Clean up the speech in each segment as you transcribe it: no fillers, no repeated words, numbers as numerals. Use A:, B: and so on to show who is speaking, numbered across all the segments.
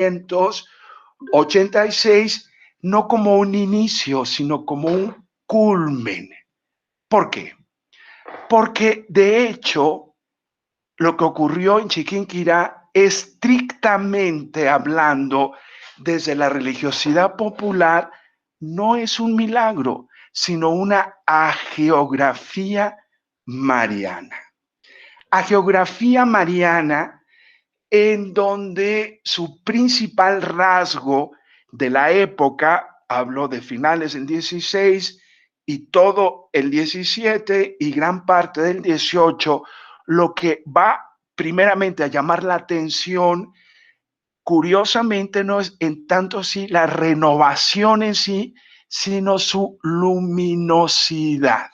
A: 1586, no como un inicio, sino como un culmen. ¿Por qué? Porque de hecho, lo que ocurrió en Chiquinquirá, estrictamente hablando, desde la religiosidad popular, no es un milagro, sino una hagiografía mariana. Hagiografía mariana en donde su principal rasgo de la época, hablo de finales del 16 y todo el 17 y gran parte del 18, lo que va primeramente a llamar la atención, curiosamente, no es en tanto sí la renovación en sí, sino su luminosidad.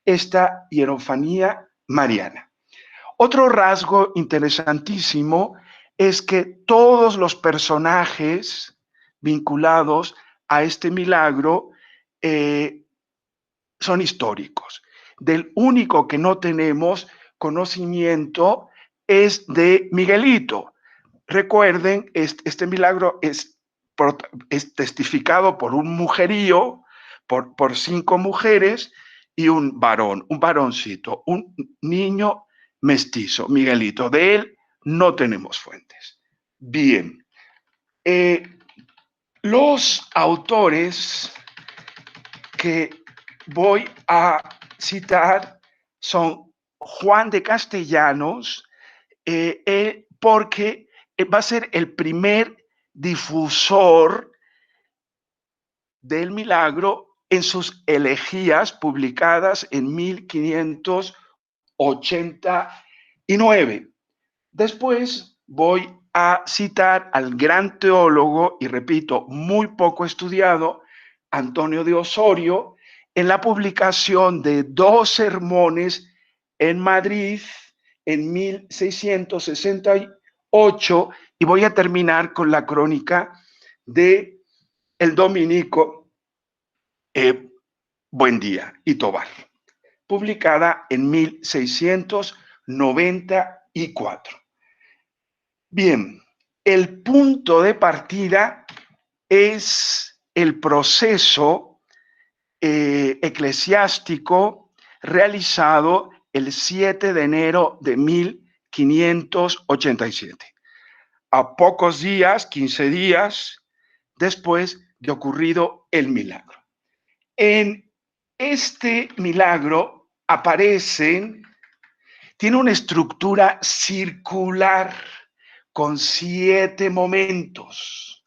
A: Esta hierofanía mariana. Otro rasgo interesantísimo es que todos los personajes vinculados a este milagro son históricos. Del único que no tenemos conocimiento es de Miguelito. Recuerden, este milagro es testificado por un mujerío, por 5 mujeres y un varón, un varoncito, un niño mestizo, Miguelito. De él no tenemos fuentes. Bien, los autores que voy a citar son Juan de Castellanos, porque va a ser el primer difusor del milagro en sus elegías publicadas en 1589. Después voy a citar al gran teólogo, y repito, muy poco estudiado, Antonio de Osorio, en la publicación de 2 sermones en Madrid en 1668, y voy a terminar con la crónica de el dominico Buendía y Tobar, publicada en 1694. Bien, el punto de partida es el proceso eclesiástico realizado el 7 de enero de 1587, a pocos días, 15 días después de ocurrido el milagro. En este milagro tiene una estructura circular con 7 momentos.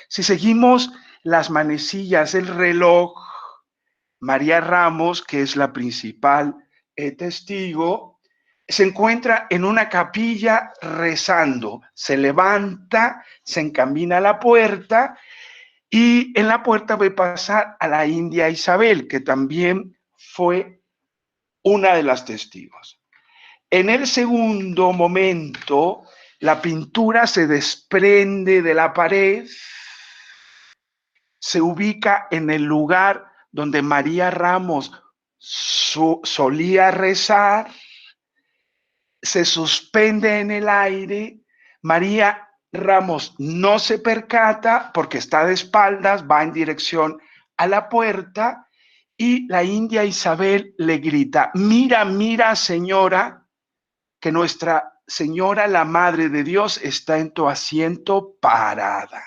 A: Si seguimos las manecillas del reloj, María Ramos, que es la principal testigo, se encuentra en una capilla rezando, se levanta, se encamina a la puerta y en la puerta ve pasar a la india Isabel, que también fue una de las testigos. En el segundo momento, la pintura se desprende de la pared, se ubica en el lugar donde María Ramos solía rezar, se suspende en el aire. María Ramos no se percata porque está de espaldas, va en dirección a la puerta y la india Isabel le grita: mira, mira, señora, que Nuestra Señora, la Madre de Dios, está en tu asiento parada.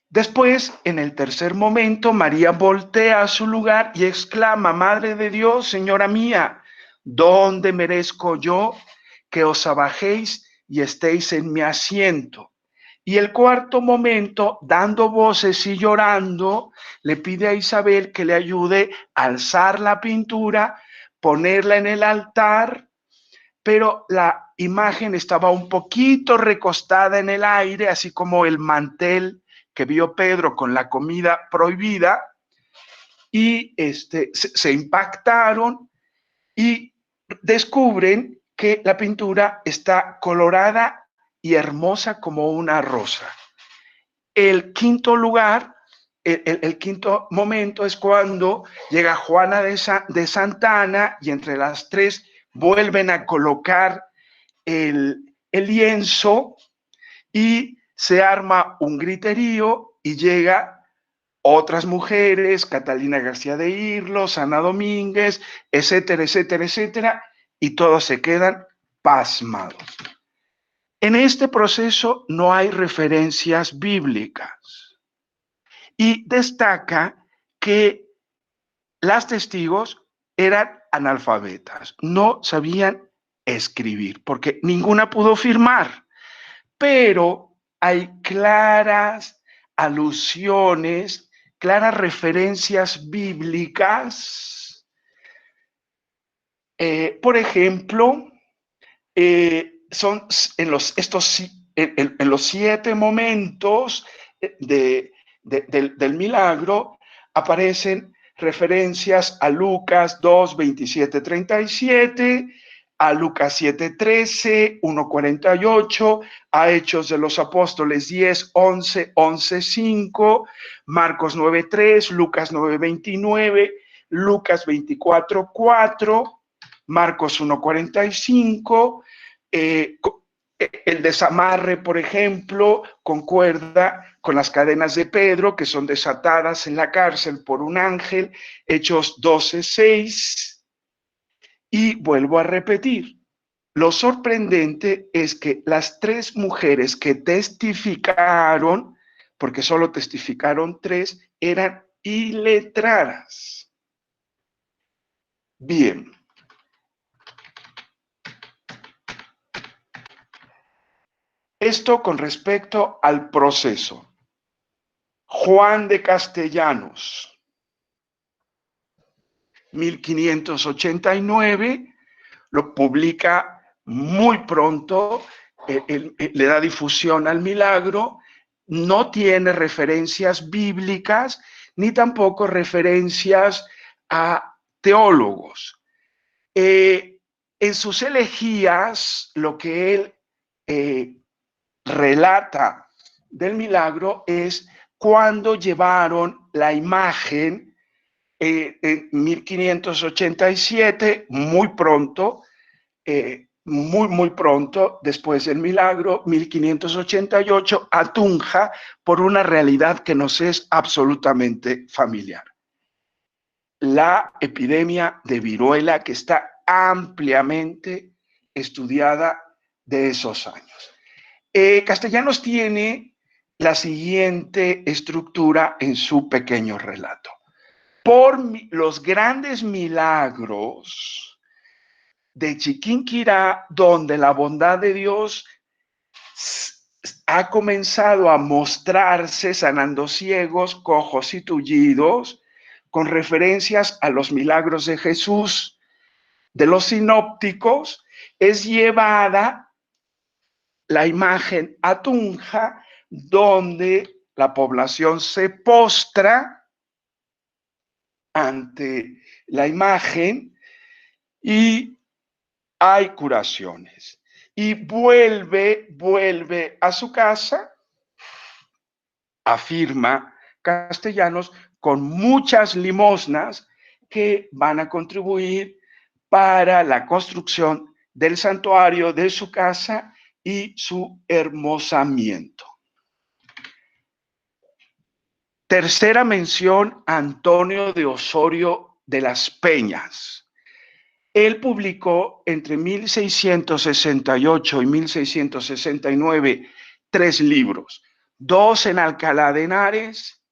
A: Después, en el tercer momento, María voltea a su lugar y exclama: Madre de Dios, Señora mía, ¿dónde merezco yo que os abajéis y estéis en mi asiento? Y el cuarto momento, dando voces y llorando, le pide a Isabel que le ayude a alzar la pintura, ponerla en el altar, pero la imagen estaba un poquito recostada en el aire, así como el mantel que vio Pedro con la comida prohibida, y se impactaron y descubren que la pintura está colorada y hermosa como una rosa. El quinto lugar, el quinto momento es cuando llega Juana de Santana y entre las 3 vuelven a colocar el lienzo y se arma un griterío y llega otras mujeres, Catalina García de Irlos, Ana Domínguez, etcétera, etcétera, etcétera, y todos se quedan pasmados. En este proceso no hay referencias bíblicas y destaca que las testigos eran analfabetas, no sabían escribir porque ninguna pudo firmar, pero hay claras alusiones, claras referencias bíblicas. Por ejemplo, son en los 7 momentos del milagro aparecen referencias a Lucas 2, 27, 37, a Lucas 7, 13, 1, 48, a Hechos de los Apóstoles 10, 11, 11, 5, Marcos 9, 3, Lucas 9, 29, Lucas 24, 4, Marcos 1, 45, el desamarre, por ejemplo, concuerda con las cadenas de Pedro, que son desatadas en la cárcel por un ángel, Hechos 12, 6. Y vuelvo a repetir, lo sorprendente es que las 3 mujeres que testificaron, porque solo testificaron 3, eran iletradas. Bien. Esto con respecto al proceso. Juan de Castellanos, 1589, lo publica muy pronto, le da difusión al milagro, no tiene referencias bíblicas ni tampoco referencias a teólogos. En sus elegías, lo que él relata del milagro es cuando llevaron la imagen en 1587, muy pronto, muy pronto, después del milagro, 1588, a Tunja, por una realidad que nos es absolutamente familiar. La epidemia de viruela que está ampliamente estudiada de esos años. Castellanos tiene la siguiente estructura en su pequeño relato. Por los grandes milagros de Chiquinquirá, donde la bondad de Dios ha comenzado a mostrarse sanando ciegos, cojos y tullidos, con referencias a los milagros de Jesús, de los sinópticos, es llevada la imagen a Tunja, donde la población se postra ante la imagen y hay curaciones. Y vuelve a su casa, afirma Castellanos, con muchas limosnas que van a contribuir para la construcción del santuario de su casa y su hermosamiento. Tercera mención, Antonio de Osorio de las Peñas. Él publicó entre 1668 y 1669 3 libros, 2 en Alcalá de Henares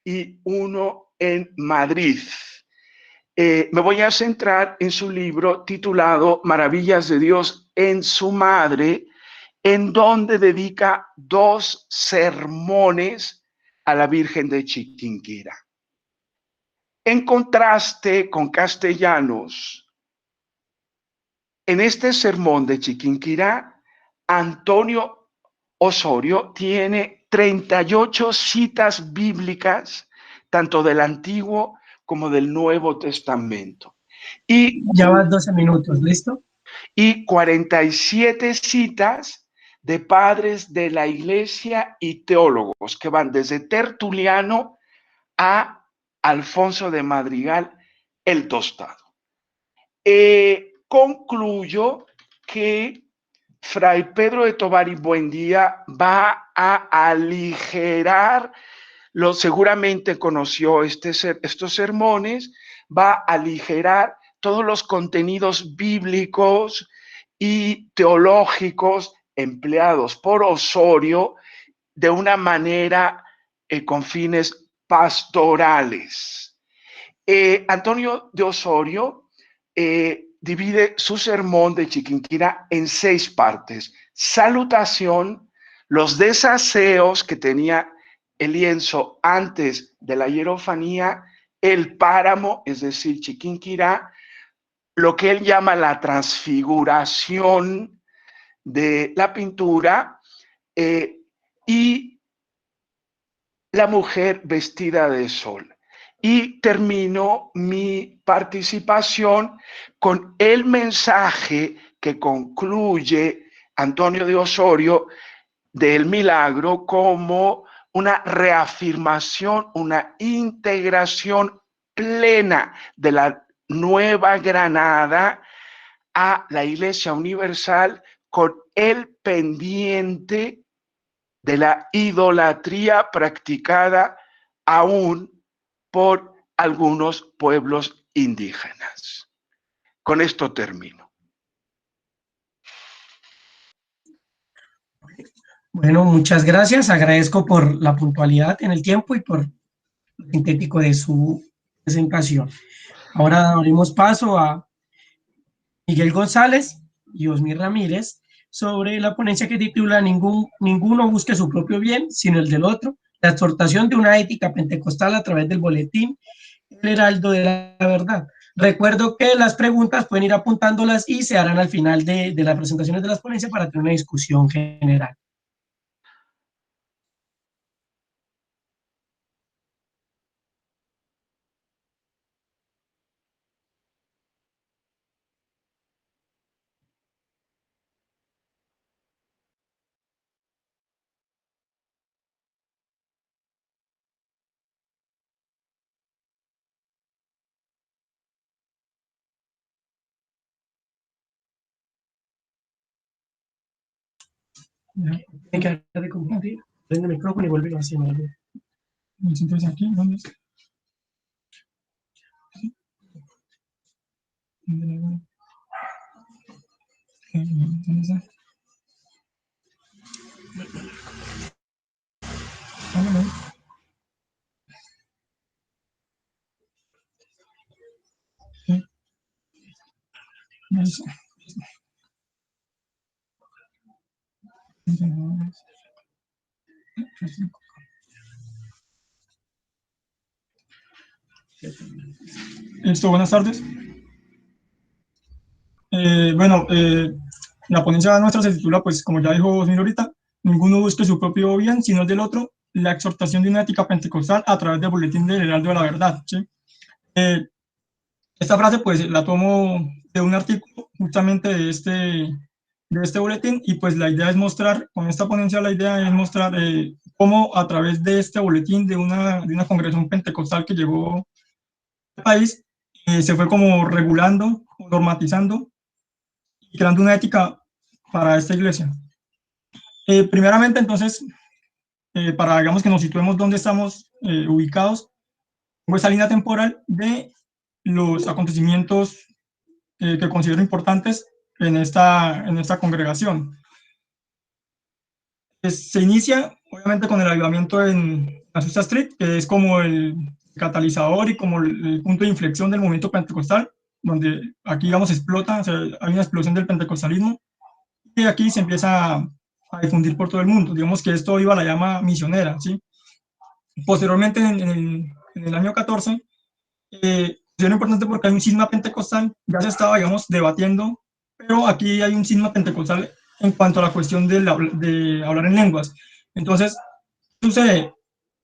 A: y 1 en Madrid. Me voy a centrar en su libro titulado Maravillas de Dios en su Madre, en donde dedica 2 sermones a la Virgen de Chiquinquirá. En contraste con Castellanos, en este sermón de Chiquinquirá, Antonio Osorio tiene 38 citas bíblicas, tanto del Antiguo como del Nuevo Testamento. Y
B: ya vas 12 minutos, ¿listo?
A: Y 47 citas de padres de la iglesia y teólogos que van desde Tertuliano a Alfonso de Madrigal el Tostado. Concluyo que Fray Pedro de Tovar y Buendía va a aligerar, seguramente conoció estos sermones, va a aligerar todos los contenidos bíblicos y teológicos empleados por Osorio de una manera con fines pastorales. Antonio de Osorio divide su sermón de Chiquinquirá en 6 partes. Salutación, los desaseos que tenía el lienzo antes de la hierofanía, el páramo, es decir, Chiquinquirá, lo que él llama la transfiguración de la pintura y la mujer vestida de sol. Y termino mi participación con el mensaje que concluye Antonio de Osorio del milagro como una reafirmación, una integración plena de la Nueva Granada a la Iglesia Universal con el pendiente de la idolatría practicada aún por algunos pueblos indígenas. Con esto termino.
B: Bueno, muchas gracias. Agradezco por la puntualidad en el tiempo y por lo sintético de su presentación. Ahora daremos paso a Miguel González y Osmir Ramírez sobre la ponencia que titula Ninguno busque su propio bien, sino el del otro, la exhortación de una ética pentecostal a través del boletín El Heraldo de la Verdad. Recuerdo que las preguntas pueden ir apuntándolas y se harán al final de las presentaciones de las ponencias para tener una discusión general. Tiene que dejar de compartir. Prende el micrófono y vuelve a hacer algo. Entonces aquí, ¿dónde está? ¿Dónde está? Buenas tardes. Bueno, la ponencia nuestra se titula, pues, como ya dijo señor ahorita, ninguno busque su propio bien, sino el del otro, la exhortación de una ética pentecostal a través del boletín del Heraldo de la Verdad, ¿sí? Esta frase, pues, la tomo de un artículo justamente de este boletín, y pues la idea es mostrar, con esta ponencia la idea es mostrar cómo a través de este boletín de una congregación pentecostal que llegó al país, se fue como regulando, normatizando y creando una ética para esta iglesia. Primeramente, entonces, para, digamos, que nos situemos dónde estamos ubicados, tengo esa línea temporal de los acontecimientos que considero importantes en esta congregación. Se inicia, obviamente, con el avivamiento en Azusa Street, que es como el catalizador y como el punto de inflexión del movimiento pentecostal, donde aquí, digamos, explota, o sea, hay una explosión del pentecostalismo, y aquí se empieza a difundir por todo el mundo. Digamos que esto iba a la llama misionera, ¿sí? Posteriormente, en el año 14, es importante porque hay un cisma pentecostal, ya se estaba, digamos, debatiendo, pero aquí hay un cisma pentecostal en cuanto a la cuestión de hablar en lenguas. Entonces, sucede,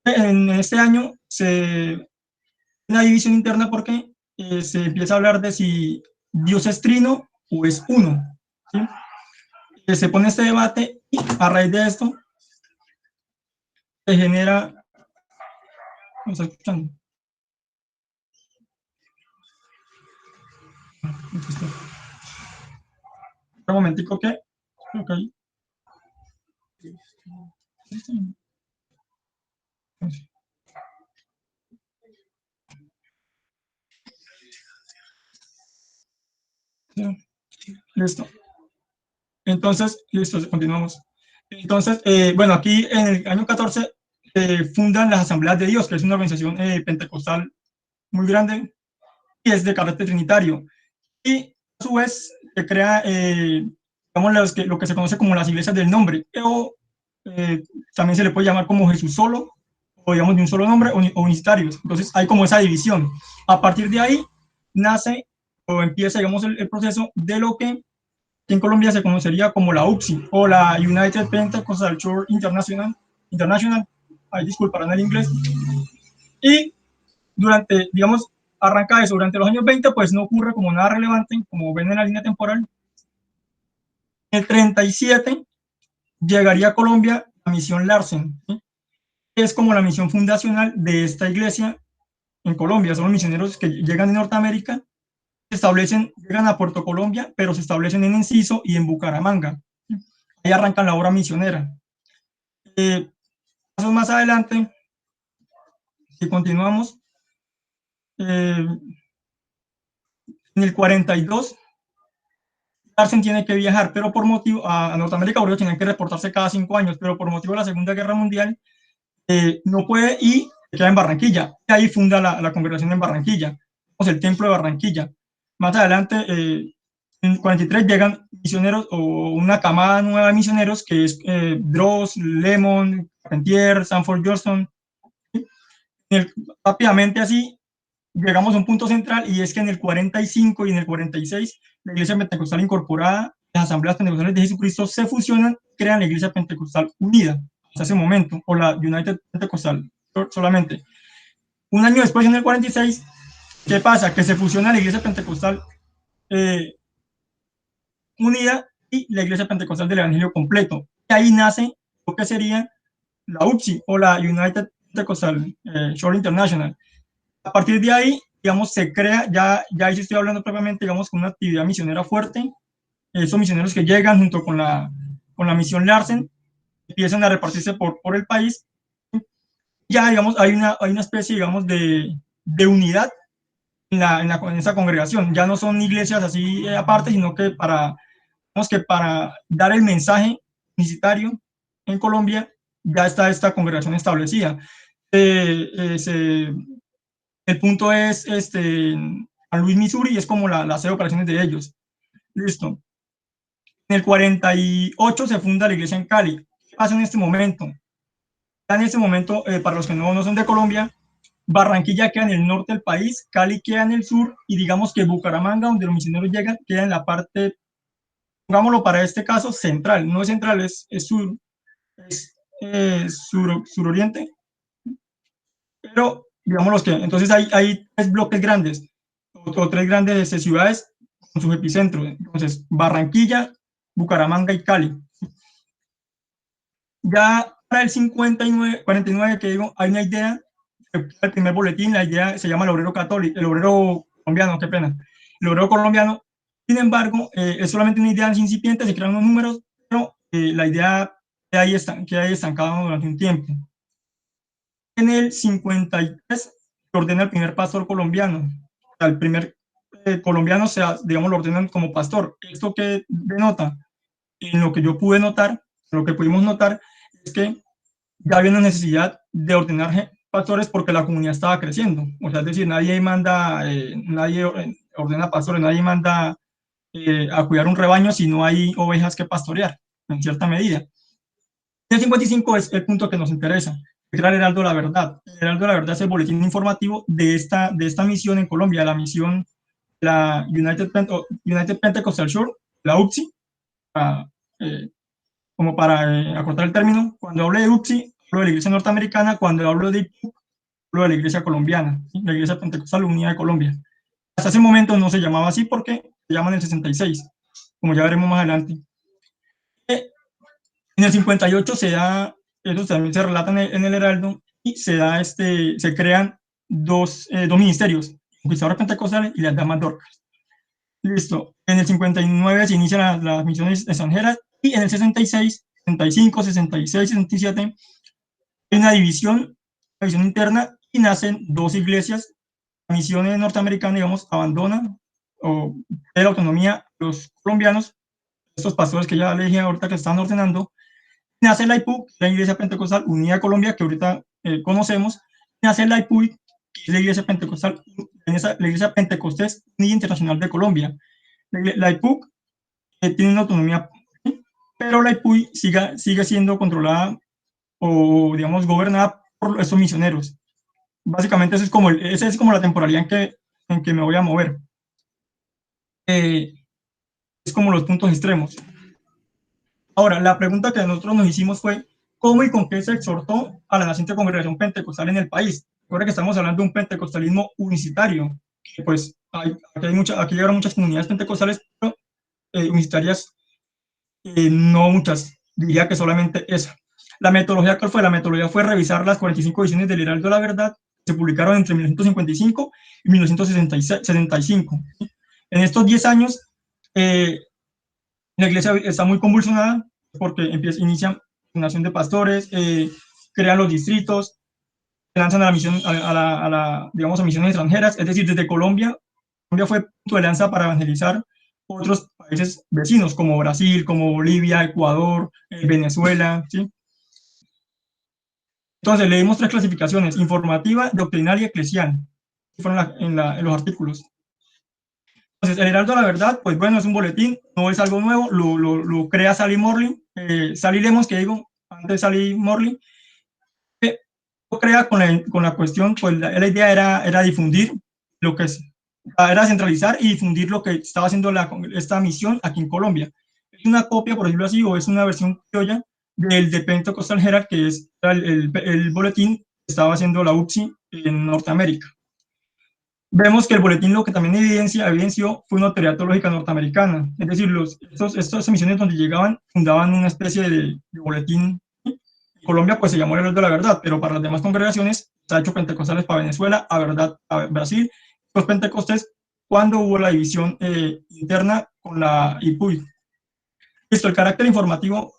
B: en este año una división interna porque se empieza a hablar de si Dios es trino o es uno, ¿sí? Se pone este debate y a raíz de esto se genera, ¿me está escuchando? Un momentico que Ok. Listo. Entonces, listo, continuamos. Entonces, bueno, aquí en el año 14 fundan las Asambleas de Dios, que es una organización pentecostal muy grande y es de carácter trinitario. Y a su vez se crea, digamos, lo que se conoce como las iglesias del nombre, o también se le puede llamar como Jesús solo, o digamos de un solo nombre, o unicitarios. Entonces hay como esa división. A partir de ahí nace o empieza, digamos, el proceso de lo que en Colombia se conocería como la UPSI, o la United Pentecostal Church International, ay, disculparán el inglés, y durante, digamos, arranca eso, durante los años 20, pues no ocurre como nada relevante, como ven en la línea temporal. En el 37 llegaría a Colombia la misión Larsen, ¿sí? Que es como la misión fundacional de esta iglesia en Colombia. Son los misioneros que llegan de Norteamérica, se establecen, llegan a Puerto Colombia, pero se establecen en Enciso y en Bucaramanga. Ahí arrancan la obra misionera. Pasos más adelante, si continuamos, en el 42 Larsen tiene que viajar, pero por motivo a Norteamérica, porque tienen que reportarse cada 5 años, pero por motivo de la Segunda Guerra Mundial no puede y queda en Barranquilla. Y ahí funda la congregación en Barranquilla, o sea, el templo de Barranquilla. Más adelante, en 43 llegan misioneros o una camada nueva de misioneros que es Dross, Lemon, Carpentier, Sanford Johnston. Rápidamente así llegamos a un punto central, y es que en el 45 y en el 46 la Iglesia Pentecostal incorporada, las Asambleas Pentecostales de Jesucristo se fusionan, crean la Iglesia Pentecostal Unida hasta ese momento, o la United Pentecostal solamente. Un año después, en el 46, ¿qué pasa? Que se fusiona la Iglesia Pentecostal Unida y la Iglesia Pentecostal del Evangelio Completo. Y ahí nace lo que sería la UPSI, o la United Pentecostal Church International. A partir de ahí, digamos, se crea, ya ahí estoy hablando propiamente, digamos, con una actividad misionera fuerte. Esos misioneros que llegan junto con la misión Larsen empiezan a repartirse por el país. Ya, digamos, hay una especie, digamos, de unidad en esa congregación. Ya no son iglesias así aparte, sino que digamos que para dar el mensaje unicitario en Colombia, ya está esta congregación establecida. El punto es San Luis, Missouri, y es como la sede de operaciones de ellos. Listo. En el 48 se funda la iglesia en Cali. ¿Qué pasa en este momento? En este momento, para los que no son de Colombia, Barranquilla queda en el norte del país, Cali queda en el sur, y digamos que Bucaramanga, donde los misioneros llegan, queda en la parte, pongámoslo para este caso, central. No es central, es sur, es suroriente, pero digamos los que, entonces hay tres bloques grandes, o tres grandes ciudades con sus epicentros. Entonces, Barranquilla, Bucaramanga y Cali. Ya para el 59, 49, que digo, hay una idea, el primer boletín, la idea se llama el obrero católico, el obrero colombiano, qué pena, el obrero colombiano. Sin embargo, es solamente una idea incipiente, se crean unos números, pero la idea queda ahí estancada durante un tiempo. En el 53 se ordena el primer pastor colombiano. El primer colombiano, digamos, lo ordenan como pastor. ¿Esto qué denota? En lo que yo pude notar, lo que pudimos notar, es que ya había una necesidad de ordenar pastores porque la comunidad estaba creciendo. O sea, es decir, nadie manda, nadie ordena pastores, nadie manda a cuidar un rebaño si no hay ovejas que pastorear, en cierta medida. El 55 es el punto que nos interesa, crear el Heraldo de la Verdad. El Heraldo de la Verdad es el boletín informativo de esta misión en Colombia, la misión, la United Pentecostal Church, la UPSI, como para acortar el término. Cuando hablo de UPSI, hablo de la iglesia norteamericana; cuando hablo de IPUC, hablo de la iglesia colombiana, ¿sí? La Iglesia Pentecostal Unida de Colombia. Hasta ese momento no se llamaba así porque se llama en el 66, como ya veremos más adelante. En el 58 se da, eso también se relata en el Heraldo, y se crean dos ministerios, Conquistadores Pentecostales y las Damas Dorcas. Listo. En el 59 se inician las misiones extranjeras, Y en el 66, 65, 66, 67, hay una división interna y nacen dos iglesias. La misión norteamericana, digamos, abandona o de la autonomía a los colombianos, estos pastores que ya le dije ahorita que están ordenando. Nace la IPUC, la Iglesia Pentecostal Unida de Colombia, que ahorita conocemos. Nace la IPUI, que es la Iglesia Pentecostal, la Iglesia Pentecostés Unida Internacional de Colombia. La IPUC tiene una autonomía, pero la IPUI sigue siendo controlada o, digamos, gobernada por estos misioneros. Básicamente, esa es como la temporalidad en que me voy a mover. Es como los puntos extremos. Ahora, la pregunta que nosotros nos hicimos fue, ¿cómo y con qué se exhortó a la naciente congregación pentecostal en el país? Ahora que estamos hablando de un pentecostalismo unicitario, pues aquí llegaron muchas comunidades pentecostales, pero unicitarias no muchas, diría que solamente esa. La metodología, ¿cuál fue? La metodología fue revisar las 45 ediciones del Heraldo de la Verdad, que se publicaron entre 1955 y 1975. En estos 10 años, la iglesia está muy convulsionada porque inician nación de pastores, crean los distritos, se lanzan a la misión, digamos, a misiones extranjeras, es decir, desde Colombia fue punto de lanza para evangelizar otros países vecinos, como Brasil, como Bolivia, Ecuador, Venezuela, ¿sí? Entonces, leímos tres clasificaciones: informativa, doctrinal y eclesial, que fueron en los artículos. Entonces, el Heraldo de la Verdad, pues bueno, es un boletín, no es algo nuevo, lo crea Sally Morley, Sally Lemos, que digo, antes de Sally Morley, lo crea con la cuestión, pues la idea era difundir lo que es, era centralizar y difundir lo que estaba haciendo esta misión aquí en Colombia. Es una copia, por decirlo así, o es una versión criolla del de Pentecostal Herald, que es el boletín que estaba haciendo la UPSI en Norteamérica. Vemos que el boletín lo que también evidenció fue una autoridad teológica norteamericana, es decir, estas emisiones donde llegaban fundaban una especie de boletín. Colombia pues se llamó el Heraldo de la Verdad, pero para las demás congregaciones se ha hecho pentecostales para Venezuela, a Verdad a Brasil, los pentecostés cuando hubo la división interna con la IPUI. Listo, el carácter informativo.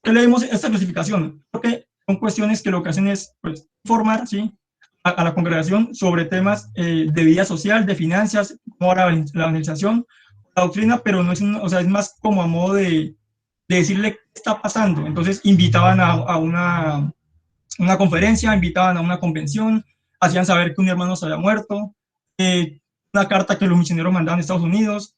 B: ¿Qué leemos esta clasificación? Porque son cuestiones que lo que hacen es pues, informar, ¿sí?, a la congregación sobre temas de vida social, de finanzas, como la evangelización, la doctrina, pero no es, o sea, es más como a modo de decirle qué está pasando. Entonces invitaban a una conferencia, invitaban a una convención, hacían saber que un hermano se había muerto, una carta que los misioneros mandaban a Estados Unidos,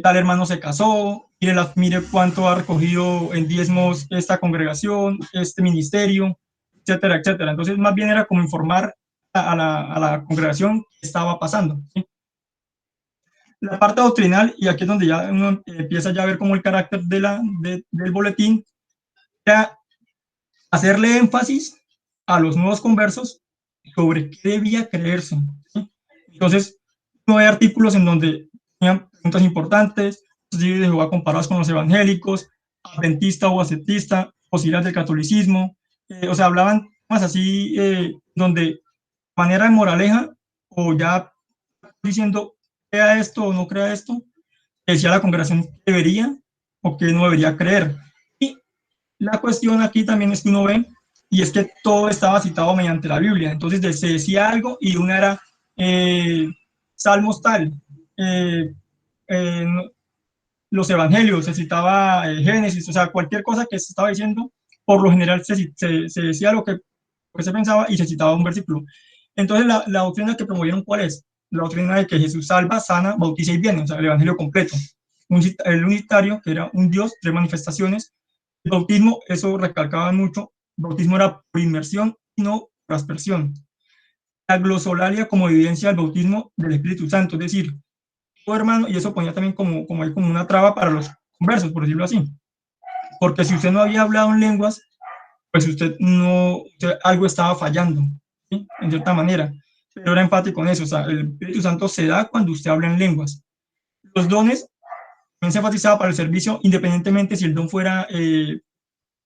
B: tal hermano se casó, mire cuánto ha recogido en diezmos esta congregación, este ministerio, etcétera, etcétera. Entonces más bien era como informar a la congregación qué estaba pasando, ¿sí? La parte doctrinal, y aquí es donde ya uno empieza ya a ver como el carácter del boletín, era hacerle énfasis a los nuevos conversos sobre qué debía creerse, ¿sí? Entonces, no hay artículos en donde tenían preguntas importantes, testigos de Jehová comparados con los evangélicos, adventista o ascetista, posibilidades del catolicismo, o sea, hablaban más así, donde manera de moraleja, o ya diciendo, crea esto o no crea esto, decía la congregación que debería o que no debería creer. Y la cuestión aquí también es que uno ve, y es que todo estaba citado mediante la Biblia. Entonces se decía algo y una era Salmos tal, eh, eh, los evangelios, se citaba Génesis, o sea, cualquier cosa que se estaba diciendo, por lo general se decía lo que se pensaba y se citaba un versículo. Entonces la doctrina que promovieron, ¿cuál es? La doctrina de que Jesús salva, sana, bautiza y viene, o sea, el evangelio completo. El unitario, que era un Dios, tres manifestaciones. El bautismo, eso recalcaban mucho, el bautismo era por inmersión y no por aspersión. La glosolalia como evidencia del bautismo del Espíritu Santo, es decir, todo hermano, y eso ponía también como una traba para los conversos, por decirlo así. Porque si usted no había hablado en lenguas, pues algo estaba fallando, ¿sí?, en cierta manera. Pero era empático con eso, o sea, el Espíritu Santo se da cuando usted habla en lenguas. Los dones también se enfatizaba para el servicio, independientemente si el don fuera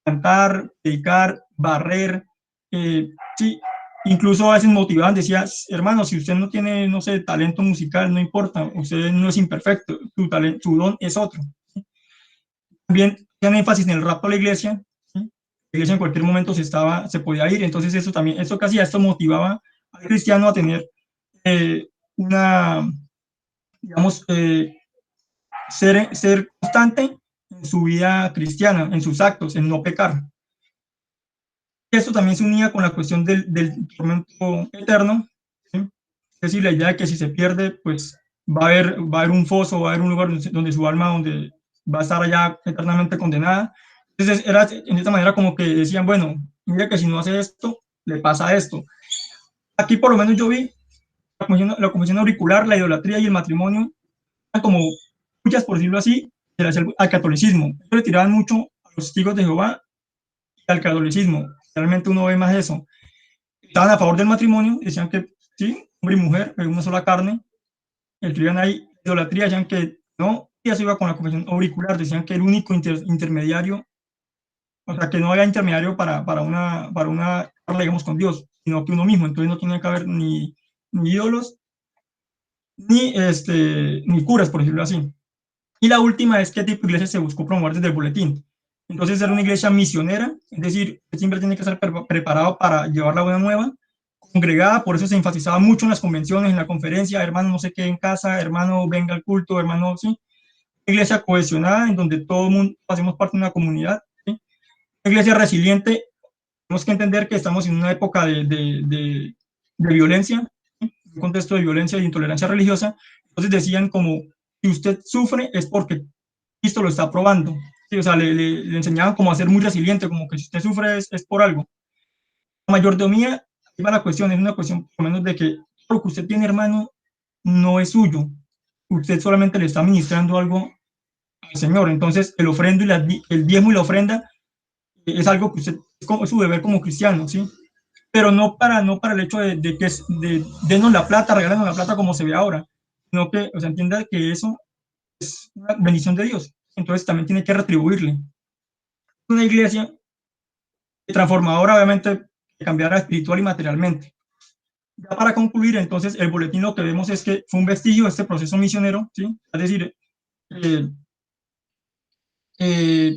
B: cantar, dedicar, barrer, sí, incluso a veces motivaban, decía, hermano, si usted no tiene, no sé, talento musical, no importa, usted no es imperfecto, su don es otro. También hacían énfasis en el rapto a la iglesia, ¿sí? La iglesia en cualquier momento se podía ir, entonces eso también, esto casi esto motivaba al cristiano a tener una, digamos, ser constante en su vida cristiana, en sus actos, en no pecar. Esto también se unía con la cuestión del tormento eterno, ¿sí? Es decir, la idea de que si se pierde, pues va a haber un foso, va a haber un lugar donde su alma donde va a estar allá eternamente condenada. Entonces, era en esta manera como que decían, bueno, mira que si no hace esto, le pasa esto. Aquí por lo menos yo vi la confesión auricular, la idolatría y el matrimonio, como muchas, por decirlo así, al catolicismo. Ellos le tiraban mucho a los testigos de Jehová y al catolicismo. Realmente uno ve más eso. Estaban a favor del matrimonio, decían que sí, hombre y mujer, pero una sola carne. Escribían ahí idolatría, decían que no, y eso iba con la confesión auricular, decían que el único intermediario, o sea, que no había intermediario para una digamos, con Dios, sino que uno mismo, entonces no tenía que haber ni ídolos, ni curas, por decirlo así. Y la última es que tipo de iglesia se buscó promover desde el boletín. Entonces era una iglesia misionera, es decir, siempre tiene que estar preparado para llevar la buena nueva, congregada, por eso se enfatizaba mucho en las convenciones, en la conferencia, hermano no sé qué en casa, hermano venga al culto, hermano sí. Una iglesia cohesionada en donde todo el mundo hacemos parte de una comunidad, ¿sí? Una iglesia resiliente, tenemos que entender que estamos en una época de violencia, ¿sí? Un contexto de violencia y intolerancia religiosa, entonces decían como, si usted sufre es porque Cristo lo está probando, ¿sí? O sea, le enseñaban como a ser muy resiliente, como que si usted sufre es por algo. La mayordomía, ahí va la cuestión, es una cuestión por lo menos de que lo que usted tiene, hermano, no es suyo, usted solamente le está ministrando algo al Señor, entonces el ofrendo y el diezmo y la ofrenda es algo que usted, es su deber como cristiano, ¿sí? Pero no para el hecho de que denos la plata, regálenos la plata como se ve ahora, sino que, o sea, entienda que eso es una bendición de Dios, entonces también tiene que retribuirle. Una iglesia transformadora, obviamente, que cambiará espiritual y materialmente. Ya para concluir, entonces, el boletín lo que vemos es que fue un vestigio de este proceso misionero, ¿sí? Es decir, eh, eh,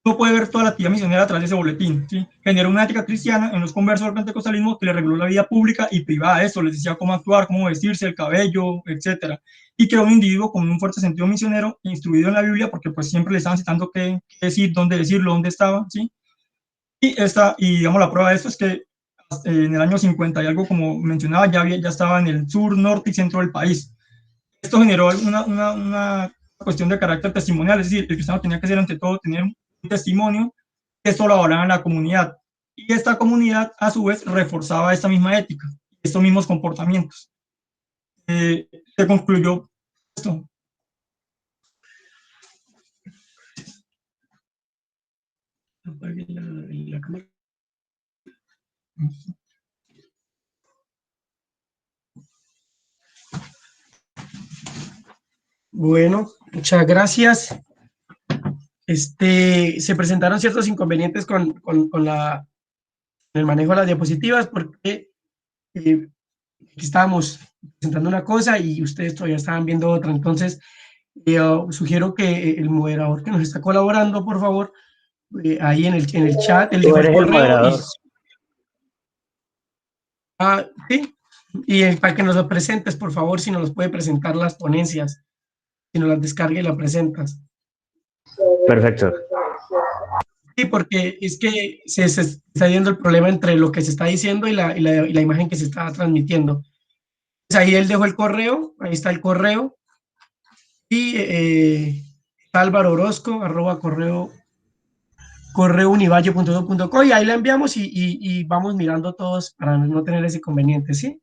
B: uno puede ver toda la actividad misionera a través de ese boletín, ¿sí? Generó una ética cristiana en los conversos del pentecostalismo que le reguló la vida pública y privada, eso, les decía cómo actuar, cómo vestirse, el cabello, etcétera. Y creó un individuo con un fuerte sentido misionero, instruido en la Biblia, porque pues siempre le estaban citando qué decir, dónde decirlo, dónde estaba, ¿sí? Y digamos, la prueba de esto es que en el año 50 y algo, como mencionaba, ya estaba en el sur, norte y centro del país. Esto generó una cuestión de carácter testimonial, es decir, el cristiano tenía que ser ante todo tener un testimonio que esto lo avalaba en la comunidad. Y esta comunidad, a su vez, reforzaba esta misma ética, estos mismos comportamientos. Se concluyó esto. La cámara.
C: Bueno, muchas gracias. Se presentaron ciertos inconvenientes con el manejo de las diapositivas porque aquí estábamos presentando una cosa y ustedes todavía estaban viendo otra. Entonces, sugiero que el moderador que nos está colaborando, por favor, ahí en el chat, él
D: Tú
C: dejó el
D: eres el
C: correo
D: moderador.
C: sí, y para que nos lo presentes, por favor, si nos los puede presentar las ponencias, si nos las descarga y las presentas.
D: Perfecto.
C: Sí, porque es que se está viendo el problema entre lo que se está diciendo y la imagen que se está transmitiendo. Pues ahí él dejó el correo, ahí está el correo, y Álvaro Orozco, correounivalle.com, y ahí la enviamos y vamos mirando todos para no tener ese inconveniente, ¿sí?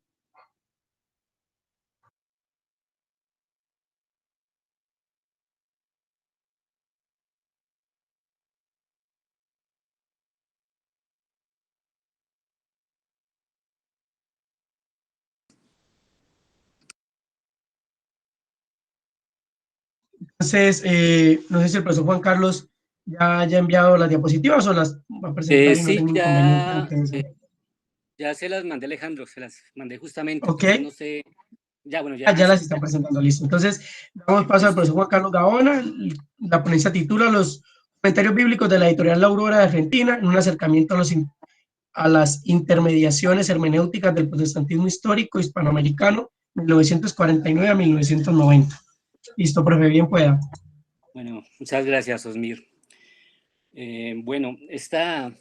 C: Entonces, no sé si el profesor Juan Carlos ya haya enviado las diapositivas o las va a presentar y no hay
E: Sí,
C: ningún inconveniente ante eso.
E: ya se las mandé, Alejandro, se las mandé justamente,
C: Ok.
E: entonces no sé Ya, bueno,
C: Ya las están presentando, listo. Entonces, damos paso al profesor Juan Carlos Gaona. La ponencia titula Los comentarios bíblicos de la editorial La Aurora de Argentina en un acercamiento a las intermediaciones hermenéuticas del protestantismo histórico hispanoamericano 1949 a 1990. Listo, profe, bien pueda.
E: Bueno, muchas gracias, Osmir. Bueno, esta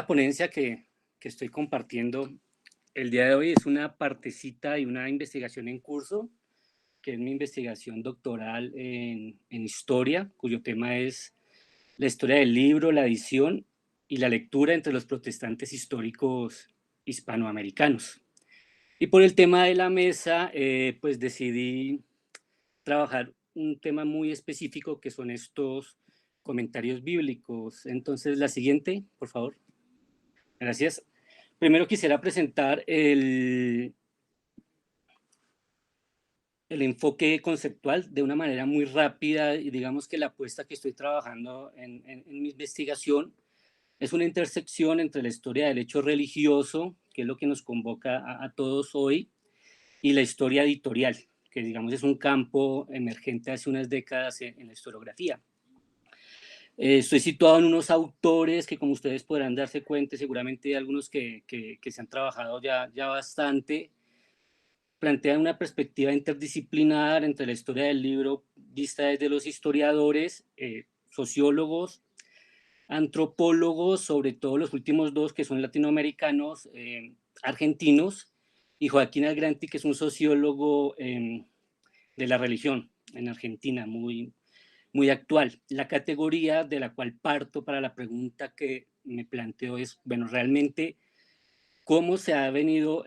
E: ponencia que estoy compartiendo el día de hoy es una partecita de una investigación en curso, que es mi investigación doctoral en historia, cuyo tema es la historia del libro, la edición y la lectura entre los protestantes históricos hispanoamericanos. Y por el tema de la mesa, pues decidí trabajar un tema muy específico que son estos comentarios bíblicos. Entonces, la siguiente, por favor. Gracias. Primero quisiera presentar el enfoque conceptual de una manera muy rápida y digamos que la apuesta que estoy trabajando en mi investigación es una intersección entre la historia del hecho religioso, que es lo que nos convoca a todos hoy, y la historia editorial, que digamos es un campo emergente hace unas décadas en la historiografía. Estoy situado en unos autores que, como ustedes podrán darse cuenta, seguramente hay algunos que se han trabajado ya bastante, plantean una perspectiva interdisciplinar entre la historia del libro vista desde los historiadores, sociólogos, antropólogos, sobre todo los últimos dos que son latinoamericanos, argentinos, y Joaquín Algranti, que es un sociólogo de la religión en Argentina, muy actual. La categoría de la cual parto para la pregunta que me planteo es, bueno, realmente, ¿cómo se ha venido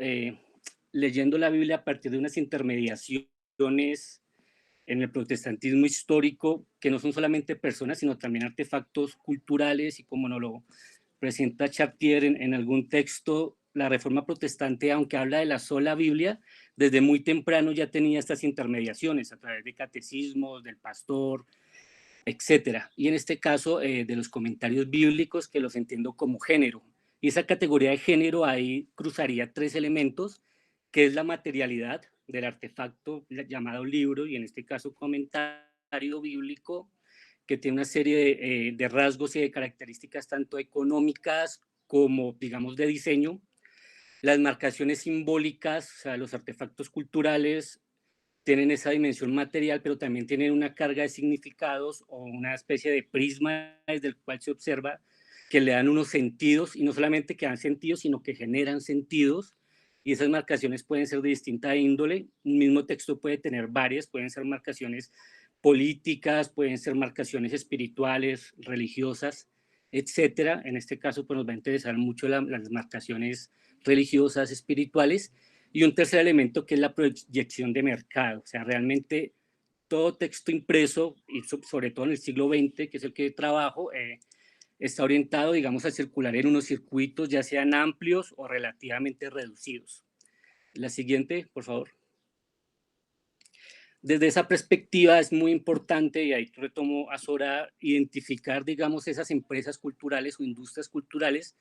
E: leyendo la Biblia a partir de unas intermediaciones en el protestantismo histórico, que no son solamente personas, sino también artefactos culturales, y como nos lo presenta Chartier en algún texto, la Reforma Protestante, aunque habla de la sola Biblia, desde muy temprano ya tenía estas intermediaciones a través de catecismos, del pastor, etcétera. Y en este caso, de los comentarios bíblicos, que los entiendo como género. Y esa categoría de género ahí cruzaría tres elementos, que es la materialidad del artefacto llamado libro, y en este caso comentario bíblico, que tiene una serie de rasgos y de características tanto económicas como, digamos, de diseño. Las marcaciones simbólicas, o sea, los artefactos culturales, tienen esa dimensión material, pero también tienen una carga de significados o una especie de prisma desde el cual se observa, que le dan unos sentidos, y no solamente que dan sentidos, sino que generan sentidos, y esas marcaciones pueden ser de distinta índole. Un mismo texto puede tener varias, pueden ser marcaciones políticas, pueden ser marcaciones espirituales, religiosas, etcétera. En este caso, pues nos va a interesar mucho las marcaciones religiosas, espirituales. Y un tercer elemento, que es la proyección de mercado. O sea, realmente todo texto impreso, y sobre todo en el siglo XX, que es el que trabajo, está orientado, digamos, a circular en unos circuitos, ya sean amplios o relativamente reducidos. La siguiente, por favor. Desde esa perspectiva es muy importante, y ahí retomo a Sora, identificar, digamos, esas empresas culturales o industrias culturales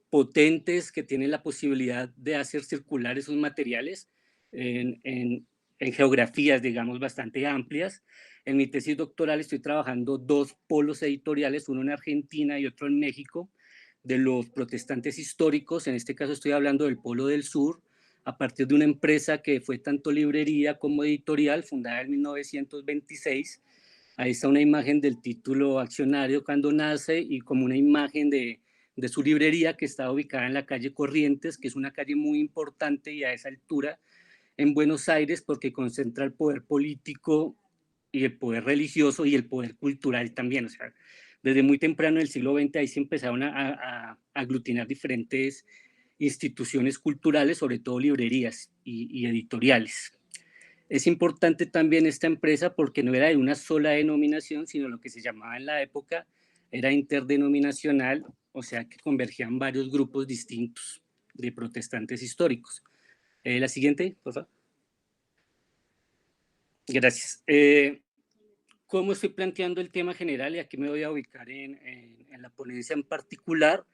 E: potentes que tienen la posibilidad de hacer circular esos materiales en geografías, digamos, bastante amplias. En mi tesis doctoral estoy trabajando dos polos editoriales, uno en Argentina y otro en México, de los protestantes históricos. En este caso estoy hablando del polo del sur, a partir de una empresa que fue tanto librería como editorial, fundada en 1926. Ahí está una imagen del título accionario cuando nace, y como una imagen de su librería, que está ubicada en la calle Corrientes, que es una calle muy importante y a esa altura en Buenos Aires, porque concentra el poder político y el poder religioso y el poder cultural también. O sea, desde muy temprano en el siglo XX ahí se empezaron a aglutinar diferentes instituciones culturales, sobre todo librerías y editoriales. Es importante también esta empresa porque no era de una sola denominación, sino lo que se llamaba en la época era interdenominacional, o sea que convergían varios grupos distintos de protestantes históricos. La siguiente, por favor. Gracias. ¿Cómo estoy planteando el tema general? Y aquí me voy a ubicar en la ponencia en particular.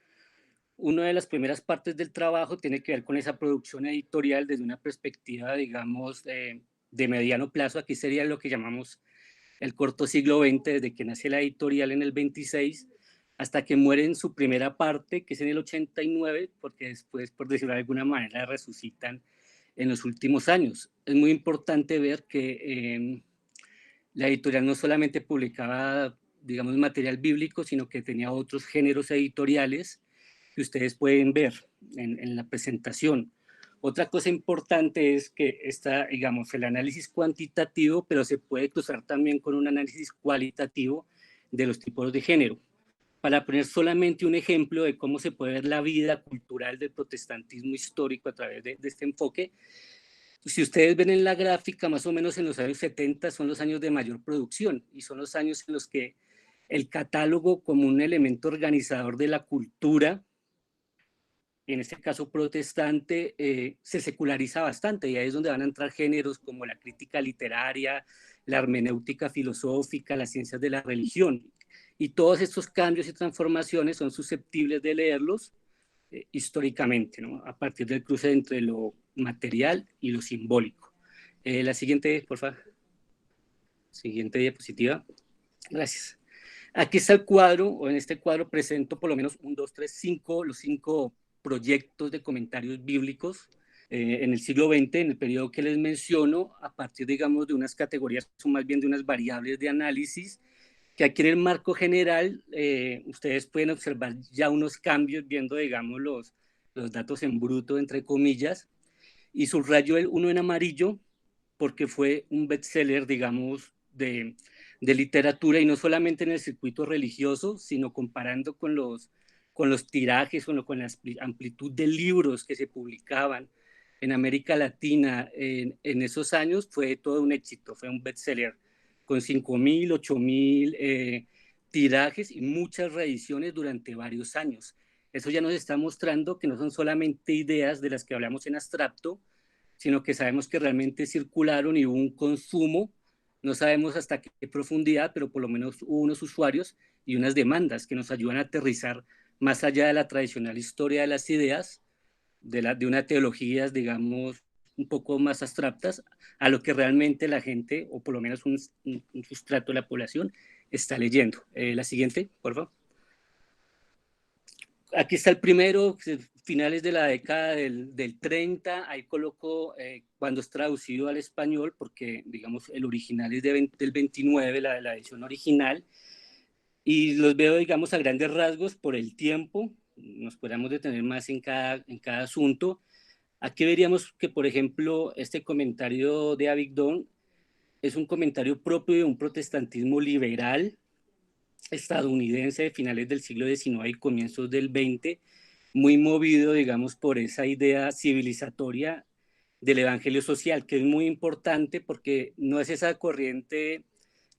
E: Una de las primeras partes del trabajo tiene que ver con esa producción editorial desde una perspectiva, digamos, de mediano plazo. Aquí sería lo que llamamos el corto siglo XX, desde que nace la editorial en el 26 hasta que muere en su primera parte, que es en el 89, porque después, por decirlo de alguna manera, resucitan en los últimos años. Es muy importante ver que la editorial no solamente publicaba, digamos, material bíblico, sino que tenía otros géneros editoriales que ustedes pueden ver en la presentación. Otra cosa importante es que está, digamos, el análisis cuantitativo, pero se puede cruzar también con un análisis cualitativo de los tipos de género. Para poner solamente un ejemplo de cómo se puede ver la vida cultural del protestantismo histórico a través de este enfoque, si ustedes ven en la gráfica, más o menos en los años 70 son los años de mayor producción y son los años en los que el catálogo como un elemento organizador de la cultura, en este caso protestante, se seculariza bastante, y ahí es donde van a entrar géneros como la crítica literaria, la hermenéutica filosófica, las ciencias de la religión. Y todos estos cambios y transformaciones son susceptibles de leerlos históricamente, ¿no? A partir del cruce entre lo material y lo simbólico. La siguiente, por favor. Siguiente diapositiva. Gracias. Aquí está el cuadro, o en este cuadro presento por lo menos 1, 2, 3, 5, los 5 proyectos de comentarios bíblicos en el siglo XX, en el periodo que les menciono, a partir, digamos, de unas categorías, o más bien de unas variables de análisis, que aquí en el marco general ustedes pueden observar ya unos cambios viendo, digamos, los datos en bruto, entre comillas, y subrayo uno en amarillo porque fue un bestseller, digamos, de literatura, y no solamente en el circuito religioso, sino comparando con los tirajes, con la amplitud de libros que se publicaban en América Latina en esos años. Fue todo un éxito, fue un bestseller con 5.000, 8.000 tirajes y muchas reediciones durante varios años. Eso ya nos está mostrando que no son solamente ideas de las que hablamos en abstracto, sino que sabemos que realmente circularon y hubo un consumo. No sabemos hasta qué profundidad, pero por lo menos hubo unos usuarios y unas demandas que nos ayudan a aterrizar más allá de la tradicional historia de las ideas, de una teología, digamos, un poco más abstractas, a lo que realmente la gente, o por lo menos un sustrato de la población, está leyendo. La siguiente, por favor. Aquí está el primero, finales de la década del 30, ahí coloco cuando es traducido al español, porque digamos el original es del 29, la edición original, y los veo, digamos, a grandes rasgos por el tiempo. Nos podríamos detener más en cada asunto. Aquí veríamos que, por ejemplo, este comentario de Abigdon es un comentario propio de un protestantismo liberal estadounidense de finales del siglo XIX y comienzos del XX, muy movido, digamos, por esa idea civilizatoria del evangelio social, que es muy importante porque no es esa corriente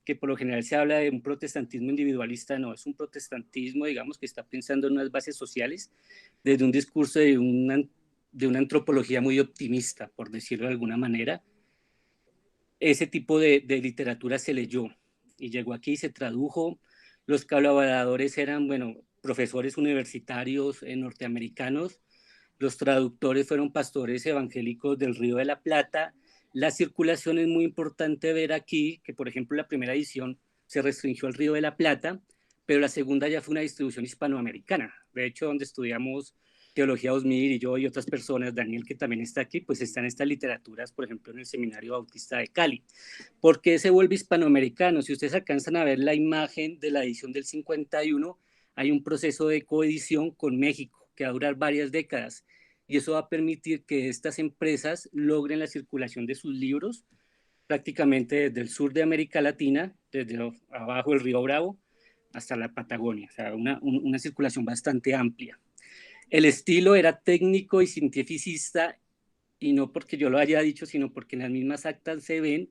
E: que por lo general se habla de un protestantismo individualista, no, es un protestantismo, digamos, que está pensando en unas bases sociales desde un discurso de una antropología muy optimista, por decirlo de alguna manera. Ese tipo de literatura se leyó y llegó aquí, se tradujo. Los colaboradores eran, bueno, profesores universitarios norteamericanos. Los traductores fueron pastores evangélicos del Río de la Plata. La circulación es muy importante ver aquí, que por ejemplo la primera edición se restringió al Río de la Plata, pero la segunda ya fue una distribución hispanoamericana. De hecho, donde estudiamos Teología 2000 y yo y otras personas, Daniel, que también está aquí, pues están estas literaturas, por ejemplo, en el Seminario Bautista de Cali. ¿Por qué se vuelve hispanoamericano? Si ustedes alcanzan a ver la imagen de la edición del 51, hay un proceso de coedición con México que va a durar varias décadas, y eso va a permitir que estas empresas logren la circulación de sus libros prácticamente desde el sur de América Latina, desde abajo del río Bravo hasta la Patagonia, o sea, una circulación bastante amplia. El estilo era técnico y cientificista, y no porque yo lo haya dicho, sino porque en las mismas actas se ven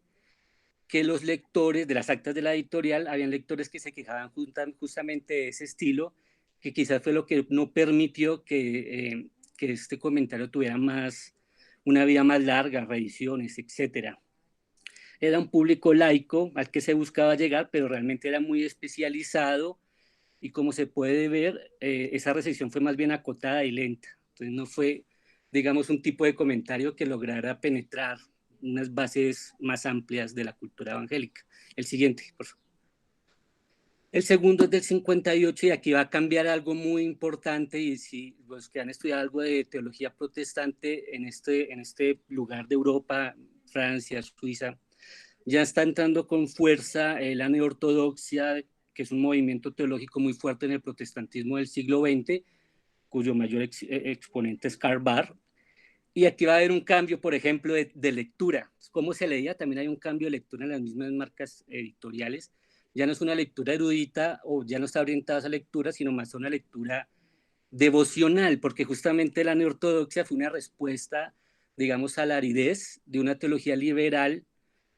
E: que los lectores de las actas de la editorial, habían lectores que se quejaban justamente de ese estilo, que quizás fue lo que no permitió que este comentario tuviera una vida más larga, reediciones, etc. Era un público laico al que se buscaba llegar, pero realmente era muy especializado, y como se puede ver, esa recepción fue más bien acotada y lenta. Entonces no fue, digamos, un tipo de comentario que lograra penetrar unas bases más amplias de la cultura evangélica. El siguiente, por favor. El segundo es del 58 y aquí va a cambiar algo muy importante, y si los que han estudiado algo de teología protestante en este lugar de Europa, Francia, Suiza, ya está entrando con fuerza la neortodoxia, que es un movimiento teológico muy fuerte en el protestantismo del siglo XX, cuyo mayor exponente es Karl Barth. Y aquí va a haber un cambio, por ejemplo, de lectura. ¿Cómo se leía? También hay un cambio de lectura en las mismas marcas editoriales. Ya no es una lectura erudita o ya no está orientada a esa lectura, sino más a una lectura devocional, porque justamente la neortodoxia fue una respuesta, digamos, a la aridez de una teología liberal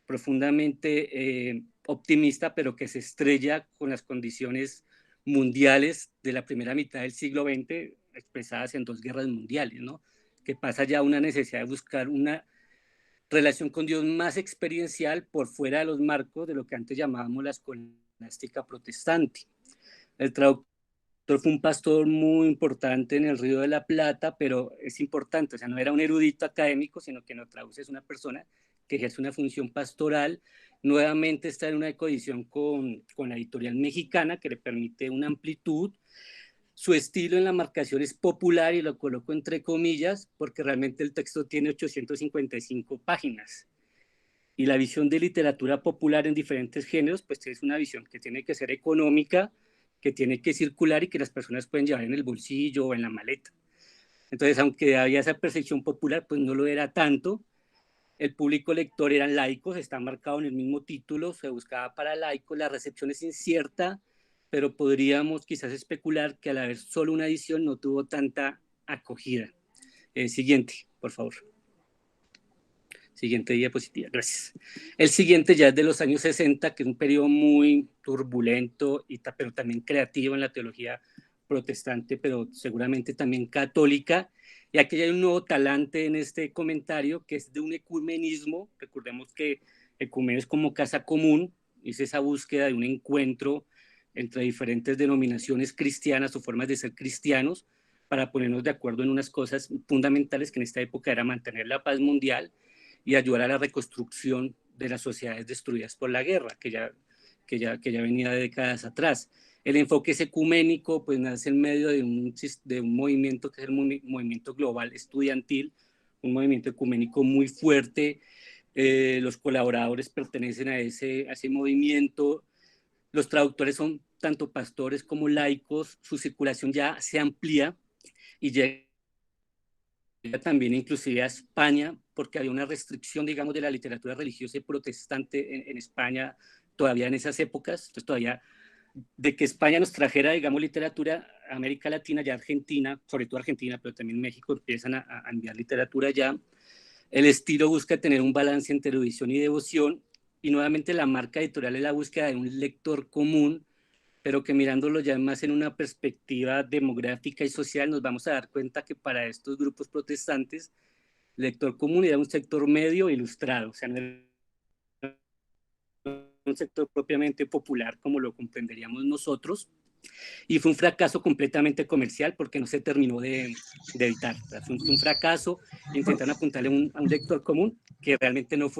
E: profundamente optimista, pero que se estrella con las condiciones mundiales de la primera mitad del siglo XX, expresadas en 2 guerras mundiales, ¿no? Que pasa ya a una necesidad de buscar una relación con Dios más experiencial por fuera de los marcos de lo que antes llamábamos la escolástica protestante. El traductor fue un pastor muy importante en el Río de la Plata, pero es importante, o sea, no era un erudito académico, sino que no traduce, es una persona que ejerce una función pastoral. Nuevamente está en una coedición con la editorial mexicana, que le permite una amplitud. Su estilo en la marcación es popular, y lo coloco entre comillas, porque realmente el texto tiene 855 páginas. Y la visión de literatura popular en diferentes géneros, pues es una visión que tiene que ser económica, que tiene que circular y que las personas pueden llevar en el bolsillo o en la maleta. Entonces, aunque había esa percepción popular, pues no lo era tanto. El público lector eran laicos, está marcado en el mismo título, se buscaba para laicos. La recepción es incierta, pero podríamos quizás especular que al haber solo una edición no tuvo tanta acogida. Siguiente, por favor. Siguiente diapositiva, gracias. El siguiente ya es de los años 60, que es un periodo muy turbulento, pero también creativo en la teología protestante, pero seguramente también católica. Y aquí hay un nuevo talante en este comentario, que es de un ecumenismo. Recordemos que ecumenio es como casa común, es esa búsqueda de un encuentro entre diferentes denominaciones cristianas o formas de ser cristianos, para ponernos de acuerdo en unas cosas fundamentales, que en esta época era mantener la paz mundial y ayudar a la reconstrucción de las sociedades destruidas por la guerra, que ya venía de décadas atrás. El enfoque es ecuménico, pues nace en medio de un movimiento que es el movimiento global estudiantil, un movimiento ecuménico muy fuerte. Los colaboradores pertenecen a ese movimiento. Los traductores son tanto pastores como laicos. Su circulación ya se amplía y llega también inclusive a España, porque había una restricción, digamos, de la literatura religiosa y protestante en España todavía en esas épocas. Entonces todavía de que España nos trajera, digamos, literatura a América Latina, ya Argentina, sobre todo Argentina, pero también México, empiezan a enviar literatura ya. El estilo busca tener un balance entre erudición y devoción, y nuevamente la marca editorial es la búsqueda de un lector común, pero que mirándolo ya más en una perspectiva demográfica y social, nos vamos a dar cuenta que para estos grupos protestantes, lector común era un sector medio ilustrado, o sea, no era un sector propiamente popular como lo comprenderíamos nosotros, y fue un fracaso completamente comercial porque no se terminó de editar. O sea, fue un fracaso. Intentaron apuntarle a un lector común que realmente no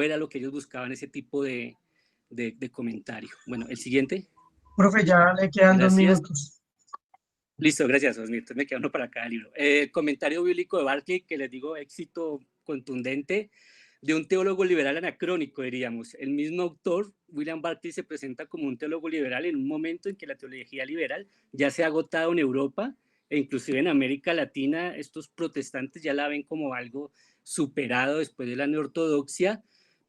E: era lo que ellos buscaban, ese tipo de comentario. Bueno, el siguiente.
C: Profe, ya le quedan
E: Gracias.
C: 2 minutos.
E: Listo, gracias, Osmito. Me queda uno para cada libro. Comentario bíblico de Barclay, que les digo, éxito contundente, de un teólogo liberal anacrónico, diríamos. El mismo autor, William Barclay, se presenta como un teólogo liberal en un momento en que la teología liberal ya se ha agotado en Europa, e inclusive en América Latina estos protestantes ya la ven como algo superado después de la neortodoxia,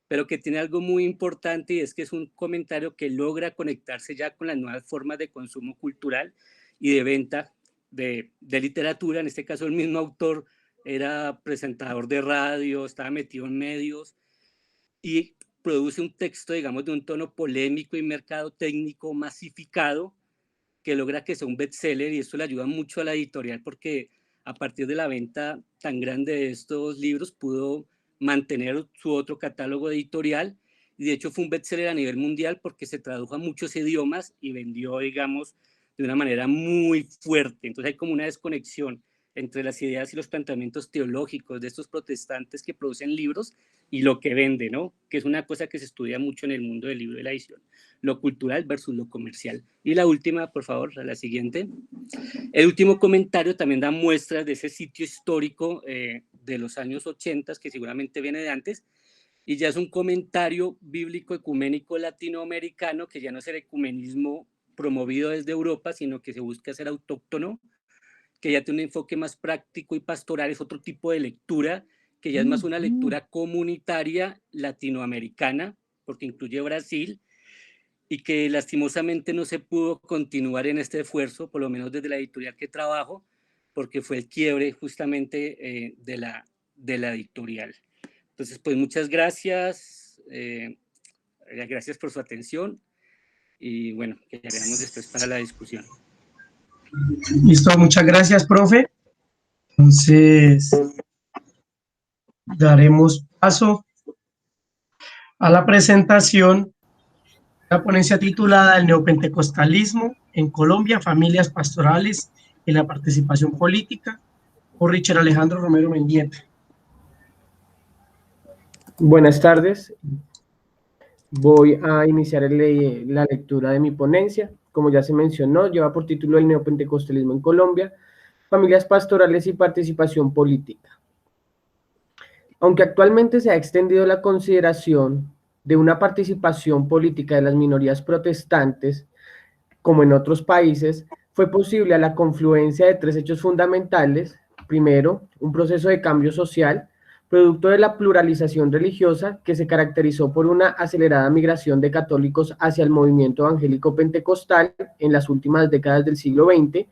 E: pero que tiene algo muy importante, y es que es un comentario que logra conectarse ya con las nuevas formas de consumo cultural y de venta de literatura. En este caso, el mismo autor era presentador de radio, estaba metido en medios y produce un texto, digamos, de un tono polémico y mercado técnico masificado, que logra que sea un bestseller, y esto le ayuda mucho a la editorial porque a partir de la venta tan grande de estos libros pudo mantener su otro catálogo editorial, y de hecho fue un bestseller a nivel mundial porque se tradujo a muchos idiomas y vendió, digamos, de una manera muy fuerte. Entonces hay como una desconexión entre las ideas y los planteamientos teológicos de estos protestantes que producen libros y lo que venden, ¿no? Que es una cosa que se estudia mucho en el mundo del libro y la edición, lo cultural versus lo comercial. Y la última, por favor, la siguiente. El último comentario también da muestras de ese sitio histórico de los años 80, que seguramente viene de antes, y ya es un comentario bíblico ecuménico latinoamericano, que ya no es el ecumenismo promovido desde Europa, sino que se busca ser autóctono, que ya tiene un enfoque más práctico y pastoral, es otro tipo de lectura, que ya es más una lectura comunitaria latinoamericana, porque incluye Brasil, y que lastimosamente no se pudo continuar en este esfuerzo, por lo menos desde la editorial que trabajo, porque fue el quiebre justamente de la editorial. Entonces, pues muchas gracias, gracias por su atención, y bueno, quedaremos después para la discusión.
C: Listo, muchas gracias, profe. Entonces, daremos paso a la presentación de la ponencia titulada El neopentecostalismo en Colombia, familias pastorales y la participación política, por Richard Alejandro Romero Mendieta.
F: Buenas tardes. Voy a iniciar la lectura de mi ponencia. Como ya se mencionó, lleva por título El neopentecostalismo en Colombia, familias pastorales y participación política. Aunque actualmente se ha extendido la consideración de una participación política de las minorías protestantes, como en otros países, fue posible a la confluencia de tres hechos fundamentales. Primero, un proceso de cambio social, producto de la pluralización religiosa que se caracterizó por una acelerada migración de católicos hacia el movimiento evangélico pentecostal en las últimas décadas del siglo XX.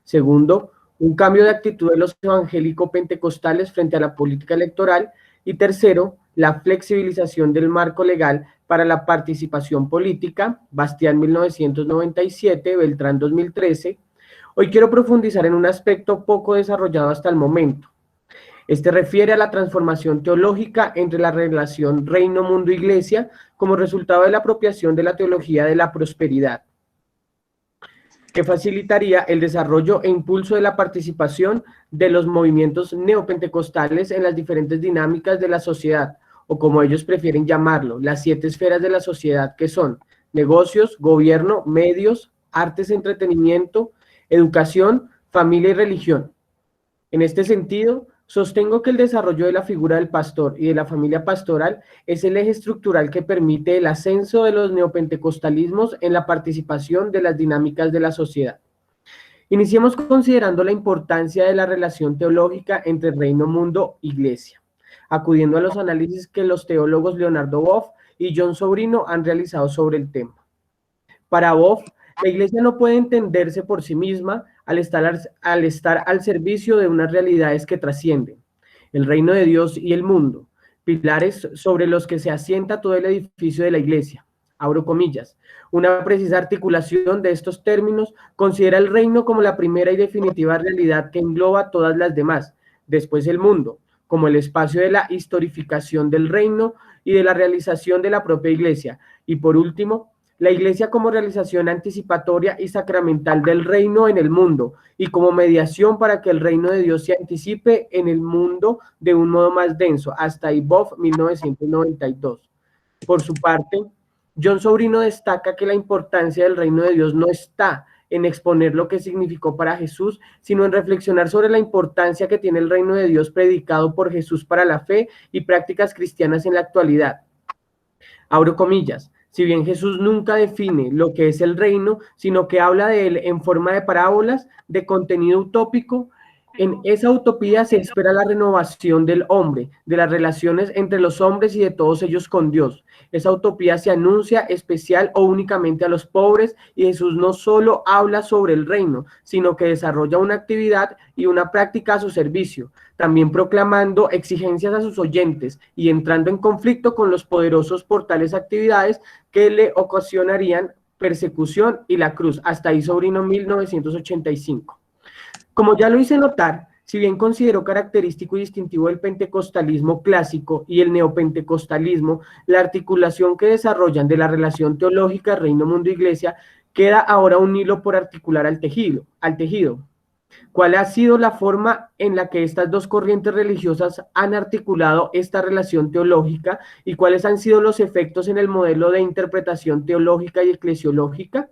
F: Segundo, un cambio de actitud de los evangélico-pentecostales frente a la política electoral. Y tercero, la flexibilización del marco legal para la participación política, Bastián 1997, Beltrán 2013. Hoy quiero profundizar en un aspecto poco desarrollado hasta el momento. Este refiere a la transformación teológica entre la relación reino-mundo-iglesia como resultado de la apropiación de la teología de la prosperidad, que facilitaría el desarrollo e impulso de la participación de los movimientos neopentecostales en las diferentes dinámicas de la sociedad, o como ellos prefieren llamarlo, las 7 esferas de la sociedad, que son negocios, gobierno, medios, artes, entretenimiento, educación, familia y religión. En este sentido, sostengo que el desarrollo de la figura del pastor y de la familia pastoral es el eje estructural que permite el ascenso de los neopentecostalismos en la participación de las dinámicas de la sociedad. Iniciemos considerando la importancia de la relación teológica entre reino, mundo, iglesia, acudiendo a los análisis que los teólogos Leonardo Boff y John Sobrino han realizado sobre el tema. Para Boff, la iglesia no puede entenderse por sí misma al estar al servicio de unas realidades que trascienden el reino de Dios y el mundo, pilares sobre los que se asienta todo el edificio de la iglesia. Abro comillas. Una precisa articulación de estos términos considera el reino como la primera y definitiva realidad que engloba todas las demás, después el mundo, como el espacio de la historificación del reino y de la realización de la propia iglesia, y por último, la iglesia como realización anticipatoria y sacramental del reino en el mundo y como mediación para que el reino de Dios se anticipe en el mundo de un modo más denso, hasta ahí Boff 1992. Por su parte, John Sobrino destaca que la importancia del reino de Dios no está en exponer lo que significó para Jesús, sino en reflexionar sobre la importancia que tiene el reino de Dios predicado por Jesús para la fe y prácticas cristianas en la actualidad. Abro comillas. Si bien Jesús nunca define lo que es el reino, sino que habla de él en forma de parábolas, de contenido utópico, en esa utopía se espera la renovación del hombre, de las relaciones entre los hombres y de todos ellos con Dios. Esa utopía se anuncia especial o únicamente a los pobres y Jesús no solo habla sobre el reino, sino que desarrolla una actividad y una práctica a su servicio, también proclamando exigencias a sus oyentes y entrando en conflicto con los poderosos por tales actividades que le ocasionarían persecución y la cruz. Hasta ahí Sobrino 1985. Como ya lo hice notar, si bien considero característico y distintivo del pentecostalismo clásico y el neopentecostalismo, la articulación que desarrollan de la relación teológica reino, mundo, iglesia, queda ahora un hilo por articular al tejido. ¿Cuál ha sido la forma en la que estas dos corrientes religiosas han articulado esta relación teológica y cuáles han sido los efectos en el modelo de interpretación teológica y eclesiológica?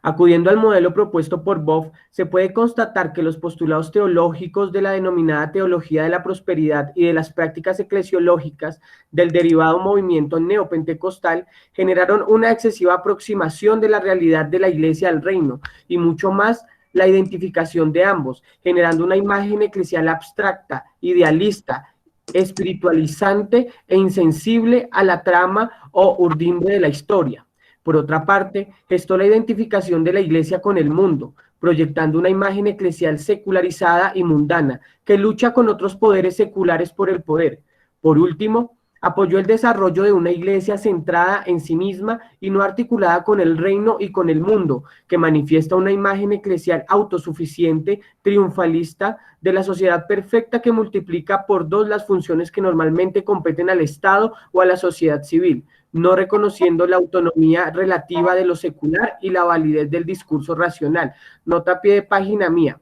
F: Acudiendo al modelo propuesto por Boff, se puede constatar que los postulados teológicos de la denominada teología de la prosperidad y de las prácticas eclesiológicas del derivado movimiento neopentecostal generaron una excesiva aproximación de la realidad de la Iglesia al reino y mucho más la identificación de ambos, generando una imagen eclesial abstracta, idealista, espiritualizante e insensible a la trama o urdimbre de la historia. Por otra parte, gestó la identificación de la Iglesia con el mundo, proyectando una imagen eclesial secularizada y mundana, que lucha con otros poderes seculares por el poder. Por último, apoyó el desarrollo de una Iglesia centrada en sí misma y no articulada con el reino y con el mundo, que manifiesta una imagen eclesial autosuficiente, triunfalista, de la sociedad perfecta que multiplica por dos las funciones que normalmente competen al Estado o a la sociedad civil, no reconociendo la autonomía relativa de lo secular y la validez del discurso racional. Nota a pie de página mía.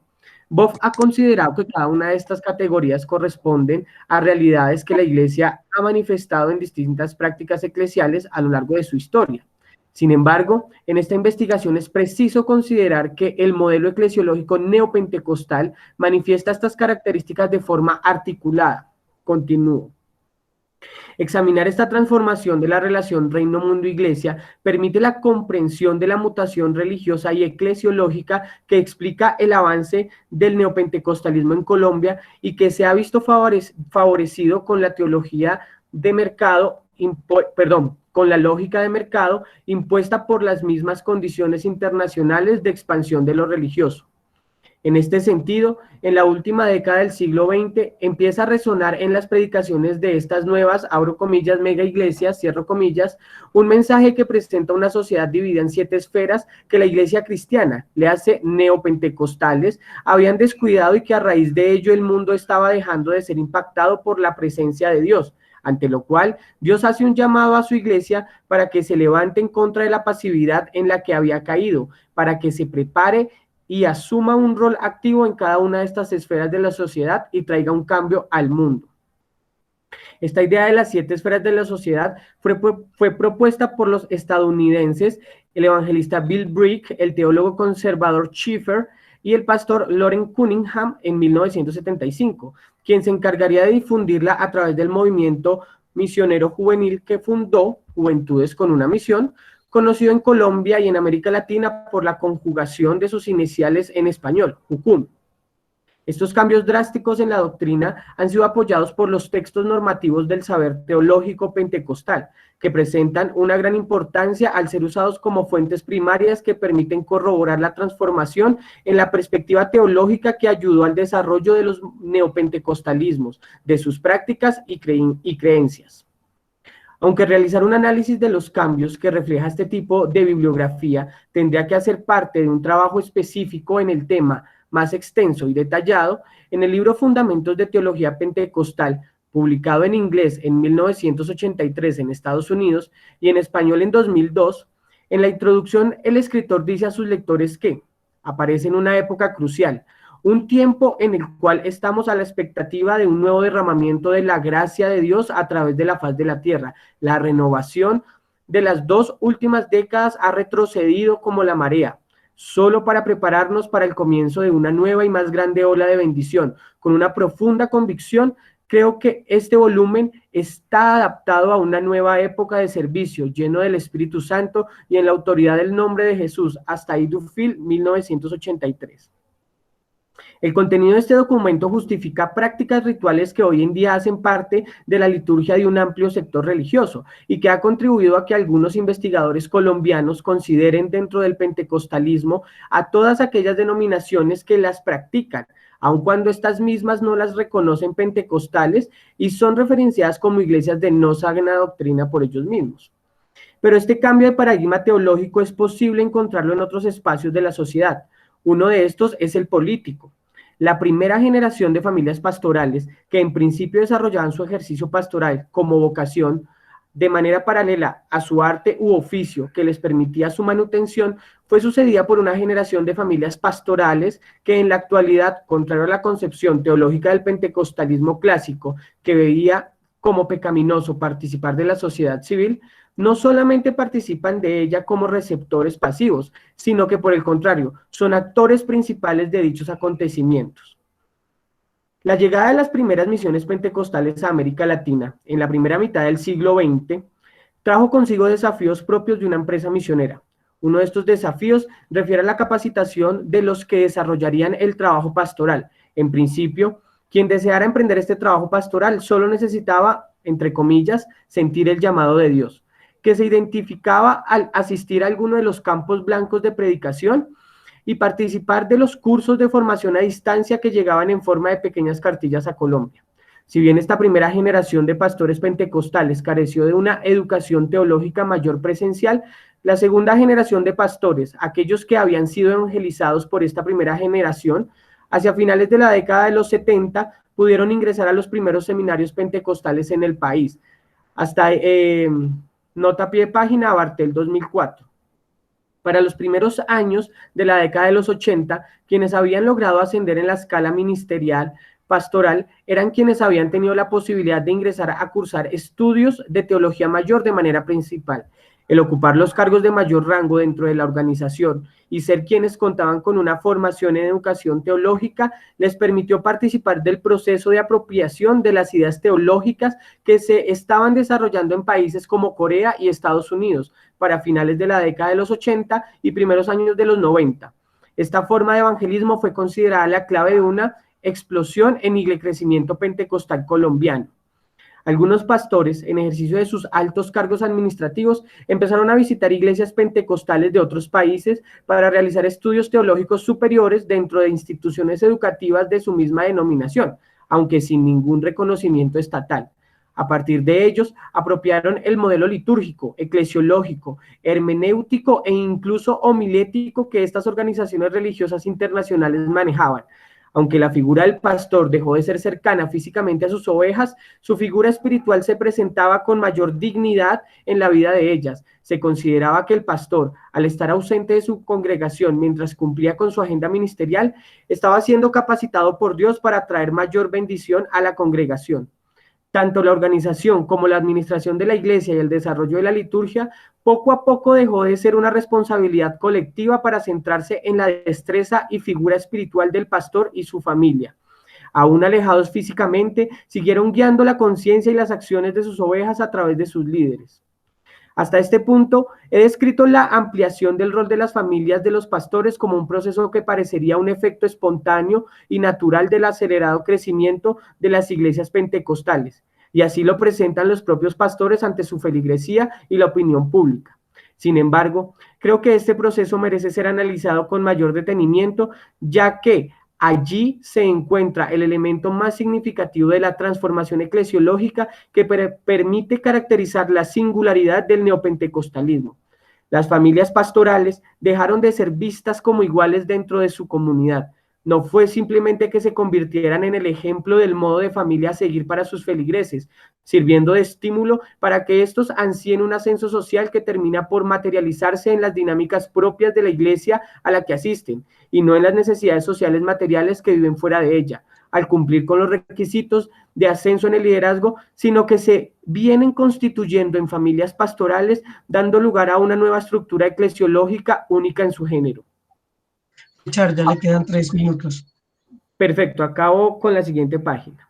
F: Boff ha considerado que cada una de estas categorías corresponden a realidades que la Iglesia ha manifestado en distintas prácticas eclesiales a lo largo de su historia. Sin embargo, en esta investigación es preciso considerar que el modelo eclesiológico neopentecostal manifiesta estas características de forma articulada. Continúo. Examinar esta transformación de la relación reino-mundo-iglesia permite la comprensión de la mutación religiosa y eclesiológica que explica el avance del neopentecostalismo en Colombia y que se ha visto favorecido con la teología de mercado, con la lógica de mercado impuesta por las mismas condiciones internacionales de expansión de lo religioso. En este sentido, en la última década del siglo XX empieza a resonar en las predicaciones de estas nuevas, abro comillas, mega iglesias, cierro comillas, un mensaje que presenta una sociedad dividida en 7 esferas que la iglesia cristiana, le hace neopentecostales, habían descuidado y que a raíz de ello el mundo estaba dejando de ser impactado por la presencia de Dios, ante lo cual Dios hace un llamado a su iglesia para que se levante en contra de la pasividad en la que había caído, para que se prepare y asuma un rol activo en cada una de estas esferas de la sociedad y traiga un cambio al mundo. Esta idea de las 7 esferas de la sociedad fue propuesta por los estadounidenses, el evangelista Bill Brick, el teólogo conservador Schiffer y el pastor Loren Cunningham en 1975, quien se encargaría de difundirla a través del movimiento misionero juvenil que fundó Juventudes con una Misión, conocido en Colombia y en América Latina por la conjugación de sus iniciales en español, JUCUM. Estos cambios drásticos en la doctrina han sido apoyados por los textos normativos del saber teológico pentecostal, que presentan una gran importancia al ser usados como fuentes primarias que permiten corroborar la transformación en la perspectiva teológica que ayudó al desarrollo de los neopentecostalismos, de sus prácticas y creencias. Aunque realizar un análisis de los cambios que refleja este tipo de bibliografía tendría que hacer parte de un trabajo específico en el tema más extenso y detallado, en el libro Fundamentos de Teología Pentecostal, publicado en inglés en 1983 en Estados Unidos y en español en 2002, en la introducción el escritor dice a sus lectores que aparece en una época crucial, un tiempo en el cual estamos a la expectativa de un nuevo derramamiento de la gracia de Dios a través de la faz de la tierra. La renovación de las 2 últimas décadas ha retrocedido como la marea, solo para prepararnos para el comienzo de una nueva y más grande ola de bendición. Con una profunda convicción, creo que este volumen está adaptado a una nueva época de servicio, lleno del Espíritu Santo y en la autoridad del nombre de Jesús, hasta Idufil, 1983. El contenido de este documento justifica prácticas rituales que hoy en día hacen parte de la liturgia de un amplio sector religioso y que ha contribuido a que algunos investigadores colombianos consideren dentro del pentecostalismo a todas aquellas denominaciones que las practican, aun cuando estas mismas no las reconocen pentecostales y son referenciadas como iglesias de no sana doctrina por ellos mismos. Pero este cambio de paradigma teológico es posible encontrarlo en otros espacios de la sociedad. Uno de estos es el político. La primera generación de familias pastorales, que en principio desarrollaban su ejercicio pastoral como vocación, de manera paralela a su arte u oficio que les permitía su manutención, fue sucedida por una generación de familias pastorales que en la actualidad, contrario a la concepción teológica del pentecostalismo clásico, que veía como pecaminoso participar de la sociedad civil, no solamente participan de ella como receptores pasivos, sino que por el contrario, son actores principales de dichos acontecimientos. La llegada de las primeras misiones pentecostales a América Latina en la primera mitad del siglo XX trajo consigo desafíos propios de una empresa misionera. Uno de estos desafíos refiere a la capacitación de los que desarrollarían el trabajo pastoral. En principio, quien deseara emprender este trabajo pastoral solo necesitaba, entre comillas, sentir el llamado de Dios, que se identificaba al asistir a alguno de los campos blancos de predicación y participar de los cursos de formación a distancia que llegaban en forma de pequeñas cartillas a Colombia. Si bien esta primera generación de pastores pentecostales careció de una educación teológica mayor presencial, la segunda generación de pastores, aquellos que habían sido evangelizados por esta primera generación, hacia finales de la década de los 70, pudieron ingresar a los primeros seminarios pentecostales en el país. Hasta nota a pie de página, Bartel 2004. Para los primeros años de la década de los 80, quienes habían logrado ascender en la escala ministerial pastoral eran quienes habían tenido la posibilidad de ingresar a cursar estudios de teología mayor de manera principal. El ocupar los cargos de mayor rango dentro de la organización y ser quienes contaban con una formación en educación teológica les permitió participar del proceso de apropiación de las ideas teológicas que se estaban desarrollando en países como Corea y Estados Unidos para finales de la década de los 80 y primeros años de los 90. Esta forma de evangelismo fue considerada la clave de una explosión en el crecimiento pentecostal colombiano. Algunos pastores, en ejercicio de sus altos cargos administrativos, empezaron a visitar iglesias pentecostales de otros países para realizar estudios teológicos superiores dentro de instituciones educativas de su misma denominación, aunque sin ningún reconocimiento estatal. A partir de ellos, apropiaron el modelo litúrgico, eclesiológico, hermenéutico e incluso homilético que estas organizaciones religiosas internacionales manejaban. Aunque la figura del pastor dejó de ser cercana físicamente a sus ovejas, su figura espiritual se presentaba con mayor dignidad en la vida de ellas. Se consideraba que el pastor, al estar ausente de su congregación mientras cumplía con su agenda ministerial, estaba siendo capacitado por Dios para traer mayor bendición a la congregación. Tanto la organización como la administración de la iglesia y el desarrollo de la liturgia poco a poco dejó de ser una responsabilidad colectiva para centrarse en la destreza y figura espiritual del pastor y su familia. Aún alejados físicamente, siguieron guiando la conciencia y las acciones de sus ovejas a través de sus líderes. Hasta este punto, he descrito la ampliación del rol de las familias de los pastores como un proceso que parecería un efecto espontáneo y natural del acelerado crecimiento de las iglesias pentecostales, y así lo presentan los propios pastores ante su feligresía y la opinión pública. Sin embargo, creo que este proceso merece ser analizado con mayor detenimiento, ya que allí se encuentra el elemento más significativo de la transformación eclesiológica que permite caracterizar la singularidad del neopentecostalismo. Las familias pastorales dejaron de ser vistas como iguales dentro de su comunidad. No fue simplemente que se convirtieran en el ejemplo del modo de familia a seguir para sus feligreses, sirviendo de estímulo para que estos ansíen un ascenso social que termina por materializarse en las dinámicas propias de la iglesia a la que asisten, y no en las necesidades sociales materiales que viven fuera de ella, al cumplir con los requisitos de ascenso en el liderazgo, sino que se vienen constituyendo en familias pastorales, dando lugar a una nueva estructura eclesiológica única en su género.
C: Richard, ya le quedan 3 minutos.
F: Perfecto, acabo con la siguiente página.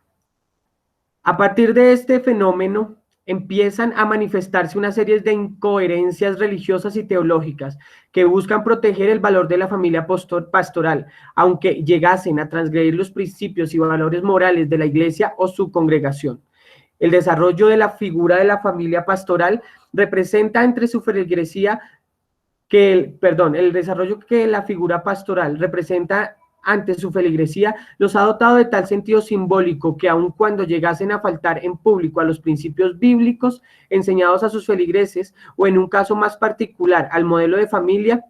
F: A partir de este fenómeno, empiezan a manifestarse una serie de incoherencias religiosas y teológicas que buscan proteger el valor de la familia pastoral, aunque llegasen a transgredir los principios y valores morales de la iglesia o su congregación. El desarrollo de la figura de la familia pastoral representa entre su feligresía el desarrollo que la figura pastoral representa ante su feligresía los ha dotado de tal sentido simbólico que aun cuando llegasen a faltar en público a los principios bíblicos enseñados a sus feligreses o en un caso más particular al modelo de familia,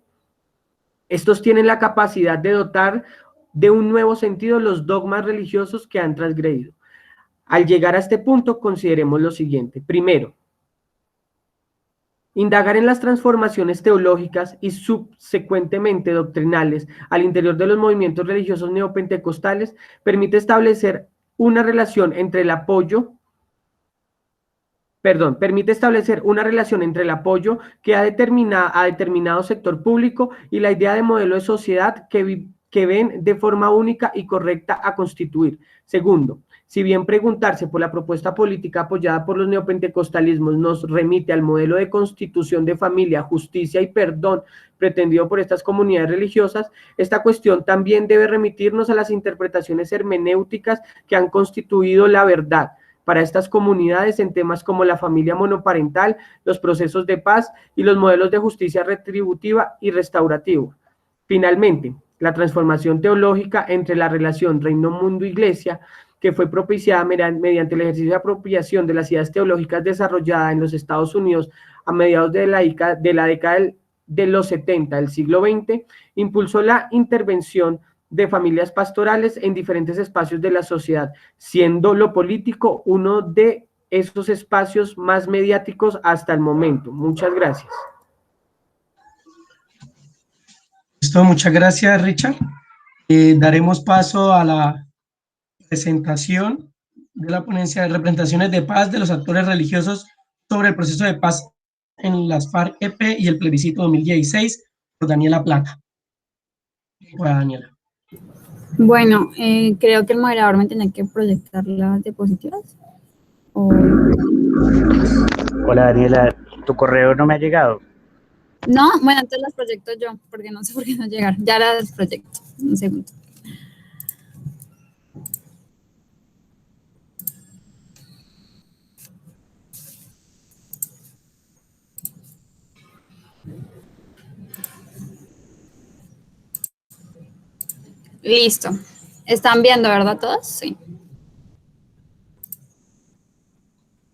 F: estos tienen la capacidad de dotar de un nuevo sentido los dogmas religiosos que han transgredido. Al llegar a este punto, consideremos lo siguiente. Primero, Indagar en las transformaciones teológicas y subsecuentemente doctrinales al interior de los movimientos religiosos neopentecostales permite establecer una relación entre el apoyo que ha determinado sector público y la idea de modelo de sociedad que ven de forma única y correcta a constituir. Segundo, si bien preguntarse por la propuesta política apoyada por los neopentecostalismos nos remite al modelo de constitución de familia, justicia y perdón pretendido por estas comunidades religiosas, esta cuestión también debe remitirnos a las interpretaciones hermenéuticas que han constituido la verdad para estas comunidades en temas como la familia monoparental, los procesos de paz y los modelos de justicia retributiva y restaurativa. Finalmente, la transformación teológica entre la relación reino-mundo-iglesia, que fue propiciada mediante el ejercicio de apropiación de las ideas teológicas desarrolladas en los Estados Unidos a mediados de la década de los 70 del siglo XX, impulsó la intervención de familias pastorales en diferentes espacios de la sociedad, siendo lo político uno de esos espacios más mediáticos hasta el momento. Muchas gracias.
C: Listo, muchas gracias, Richard. Daremos paso a la presentación de la ponencia de representaciones de paz de los actores religiosos sobre el proceso de paz en las FARC-EP y el plebiscito 2016 por Daniela Plata. Hola, Daniela.
G: Bueno, creo que el moderador me tiene que proyectar las diapositivas.
D: Hola Daniela, tu correo no me ha llegado.
G: No, bueno, entonces las proyecto yo, porque no sé por qué no llegaron. Ya las proyecto. Un segundo. Listo. ¿Están viendo, verdad, todos? Sí.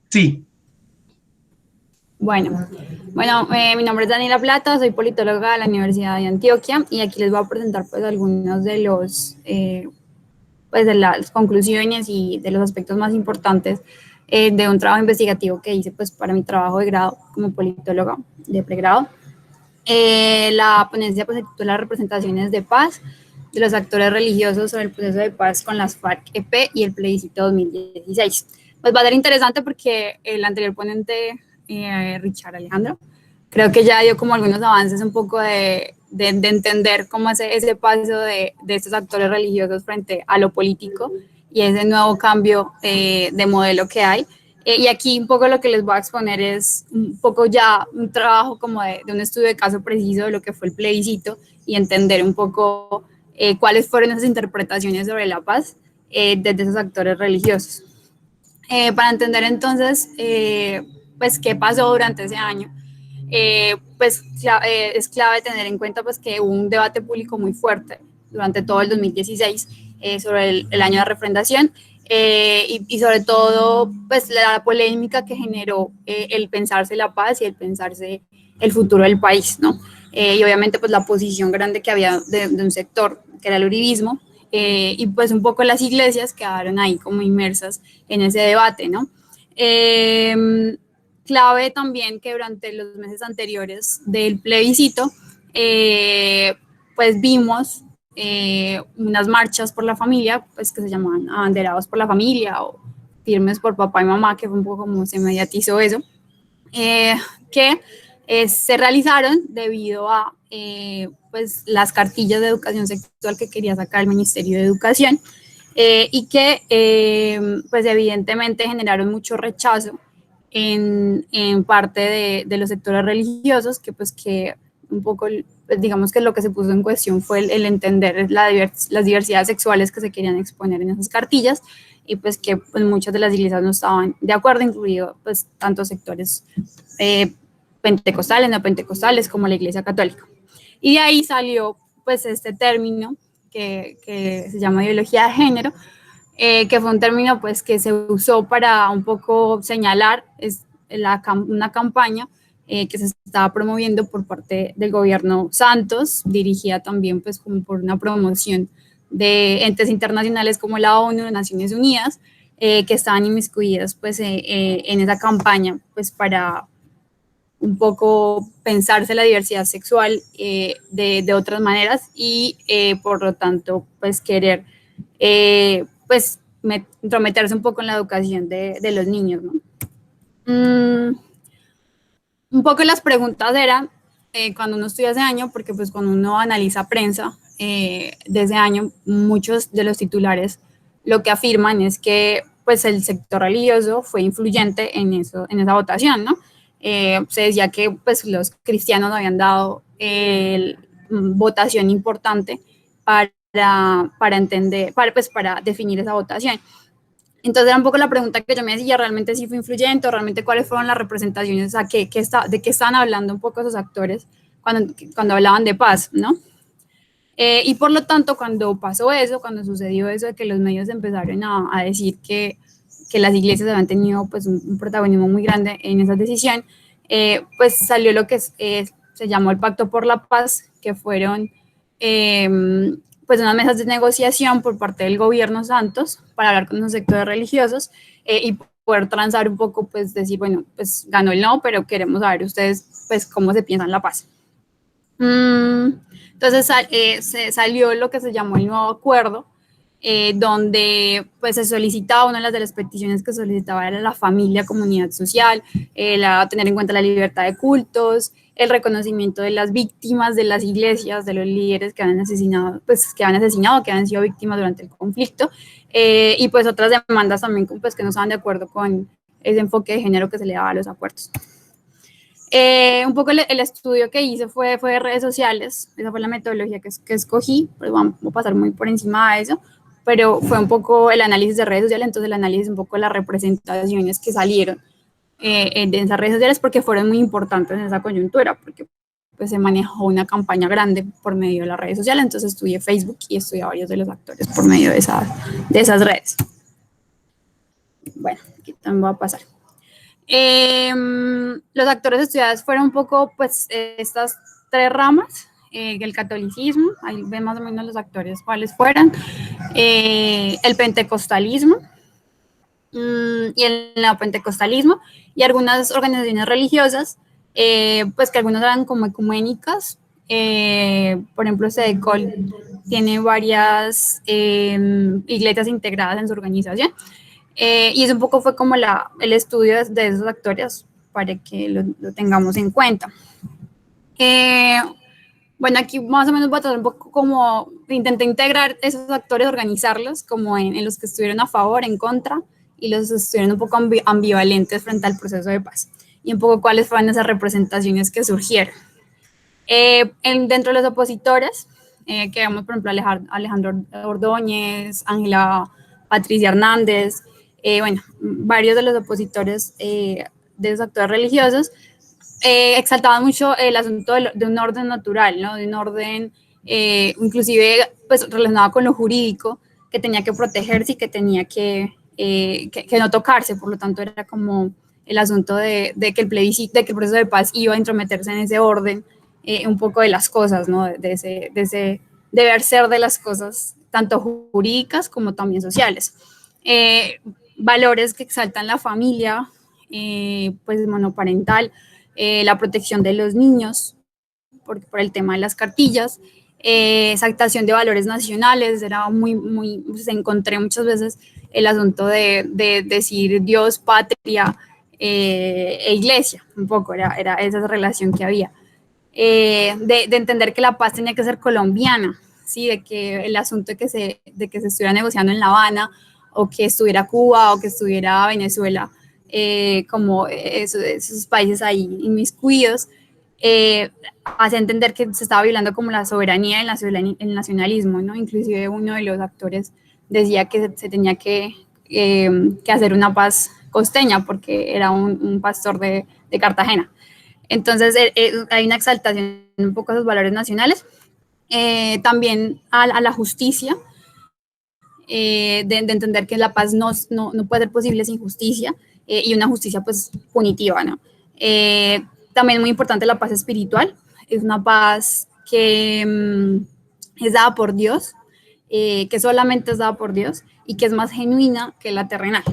C: Sí.
G: Bueno, mi nombre es Daniela Plata, soy politóloga de la Universidad de Antioquia y aquí les voy a presentar pues algunos de los, pues de las conclusiones y de los aspectos más importantes de un trabajo investigativo que hice pues para mi trabajo de grado como politóloga de pregrado. La ponencia pues se titula Representaciones de paz de los actores religiosos sobre el proceso de paz con las FARC-EP y el plebiscito 2016. Pues va a ser interesante porque el anterior ponente, Richard Alejandro, creo que ya dio como algunos avances un poco de entender cómo es ese paso de estos actores religiosos frente a lo político y ese nuevo cambio de modelo que hay. Y aquí un poco lo que les voy a exponer es un poco ya un trabajo como de un estudio de caso preciso de lo que fue el plebiscito y entender un poco cuáles fueron esas interpretaciones sobre la paz desde esos actores religiosos. Para entender entonces, pues, qué pasó durante ese año, pues es clave tener en cuenta pues, que hubo un debate público muy fuerte durante todo el 2016 sobre el año de refrendación y sobre todo pues, la polémica que generó el pensarse la paz y el pensarse el futuro del país, ¿no? Y obviamente pues la posición grande que había de un sector que era el uribismo, y pues un poco las iglesias quedaron ahí como inmersas en ese debate, ¿no? Clave también que durante los meses anteriores del plebiscito, pues vimos unas marchas por la familia, pues que se llamaban abanderados por la familia o firmes por papá y mamá, que fue un poco como se mediatizó eso, que se realizaron debido a pues las cartillas de educación sexual que quería sacar el Ministerio de Educación y que pues evidentemente generaron mucho rechazo en parte de los sectores religiosos, que pues que un poco, digamos que lo que se puso en cuestión fue el entender las diversidades sexuales que se querían exponer en esas cartillas y pues que pues, muchas de las iglesias no estaban de acuerdo, incluido pues tantos sectores pentecostales, no pentecostales, como la Iglesia Católica. Y de ahí salió pues este término que se llama ideología de género, que fue un término pues que se usó para un poco señalar una campaña que se estaba promoviendo por parte del gobierno Santos, dirigida también pues como por una promoción de entes internacionales como la ONU, Naciones Unidas, que estaban inmiscuidas pues en esa campaña pues para un poco pensarse la diversidad sexual de otras maneras y por lo tanto pues querer pues intrometerse un poco en la educación de los niños, ¿no? Un poco las preguntas eran cuando uno estudia ese año, porque pues cuando uno analiza prensa de ese año, muchos de los titulares lo que afirman es que pues el sector religioso fue influyente en esa votación, ¿no? Se decía que pues los cristianos habían dado votación importante para entender, para definir esa votación. Entonces era un poco la pregunta que yo me decía, ¿realmente sí fue influyente o realmente cuáles fueron las representaciones, o sea, de qué estaban hablando un poco esos actores cuando hablaban de paz, ¿no? Y por lo tanto, cuando pasó eso, cuando sucedió eso de que los medios empezaron a decir que las iglesias habían tenido pues un protagonismo muy grande en esa decisión, pues salió lo que se llamó el Pacto por la Paz, que fueron pues unas mesas de negociación por parte del gobierno Santos para hablar con los sectores religiosos y poder transar un poco, pues decir, bueno, pues ganó el no, pero queremos saber ustedes pues cómo se piensan la paz. Entonces se salió lo que se llamó el nuevo acuerdo, donde pues se solicitaba, una de las peticiones que solicitaba era la familia, comunidad social, tener en cuenta la libertad de cultos, el reconocimiento de las víctimas de las iglesias, de los líderes que han asesinado, que han sido víctimas durante el conflicto, y pues otras demandas también pues, que no estaban de acuerdo con ese enfoque de género que se le daba a los acuerdos. Un poco el estudio que hice fue de redes sociales, esa fue la metodología que escogí, pues vamos a pasar muy por encima de eso, pero fue un poco el análisis de redes sociales, entonces el análisis un poco de las representaciones que salieron de esas redes sociales, porque fueron muy importantes en esa coyuntura, porque pues se manejó una campaña grande por medio de las redes sociales, entonces estudié Facebook y estudié a varios de los actores por medio de esas redes. Bueno, aquí también voy a pasar. Los actores estudiados fueron un poco, pues, estas tres ramas, el catolicismo, ahí ven más o menos los actores cuáles fueran, el pentecostalismo y el neopentecostalismo, y algunas organizaciones religiosas, pues que algunas eran como ecuménicas, por ejemplo, Sedecol tiene varias iglesias integradas en su organización, y eso un poco fue como el estudio de esos actores para que lo tengamos en cuenta. Bueno, aquí más o menos voy a tratar un poco como intenté integrar esos actores, organizarlos como en los que estuvieron a favor, en contra, y los que estuvieron un poco ambivalentes frente al proceso de paz, y un poco cuáles fueron esas representaciones que surgieron. Dentro de los opositores, que vemos, por ejemplo, Alejandro Ordóñez, Ángela Patricia Hernández, bueno, varios de los opositores de esos actores religiosos, exaltaban mucho el asunto de un orden natural, ¿no? De un orden inclusive pues, relacionado con lo jurídico, que tenía que protegerse y que tenía que no tocarse, por lo tanto era como el asunto de que el plebiscito, de que el proceso de paz iba a intrometerse en ese orden un poco de las cosas, ¿no? De ese deber ser de las cosas, tanto jurídicas como también sociales. Valores que exaltan la familia, pues monoparental, la protección de los niños por el tema de las cartillas, exaltación de valores nacionales, era pues encontré muchas veces el asunto de decir Dios, patria e iglesia, un poco, era esa relación que había. De entender que la paz tenía que ser colombiana, ¿sí? De que el asunto de que se estuviera negociando en La Habana, o que estuviera Cuba, o que estuviera Venezuela, como esos países ahí inmiscuidos, hace entender que se estaba violando como la soberanía y el nacionalismo, ¿no? Inclusive uno de los actores decía que se tenía que hacer una paz costeña, porque era un pastor de Cartagena. Entonces hay una exaltación un poco de esos valores nacionales, también a la justicia, de entender que la paz no puede ser posible sin justicia, y una justicia pues punitiva, ¿no? También muy importante la paz espiritual, es una paz que es dada por Dios, que solamente es dada por Dios y que es más genuina que la terrenal,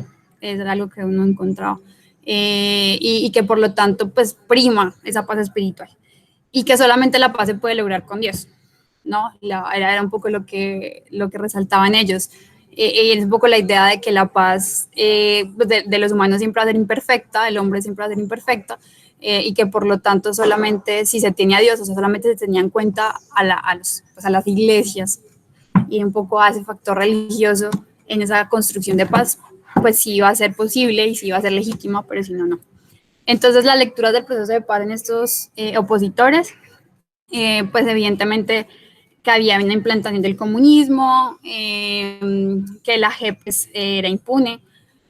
G: es algo que uno encontraba. y que por lo tanto pues prima esa paz espiritual y que solamente la paz se puede lograr con Dios, ¿no? Era un poco lo que resaltaban ellos. Y es un poco la idea de que la paz pues de los humanos siempre va a ser imperfecta, del hombre siempre va a ser imperfecta, y que por lo tanto solamente si se tiene a Dios, o sea, solamente se tenía en cuenta pues a las iglesias y un poco a ese factor religioso en esa construcción de paz, pues sí iba a ser posible y sí iba a ser legítima, pero si no, no. Entonces las lecturas del proceso de paz en estos opositores, pues evidentemente que había una implantación del comunismo, que la JEP pues, era impune,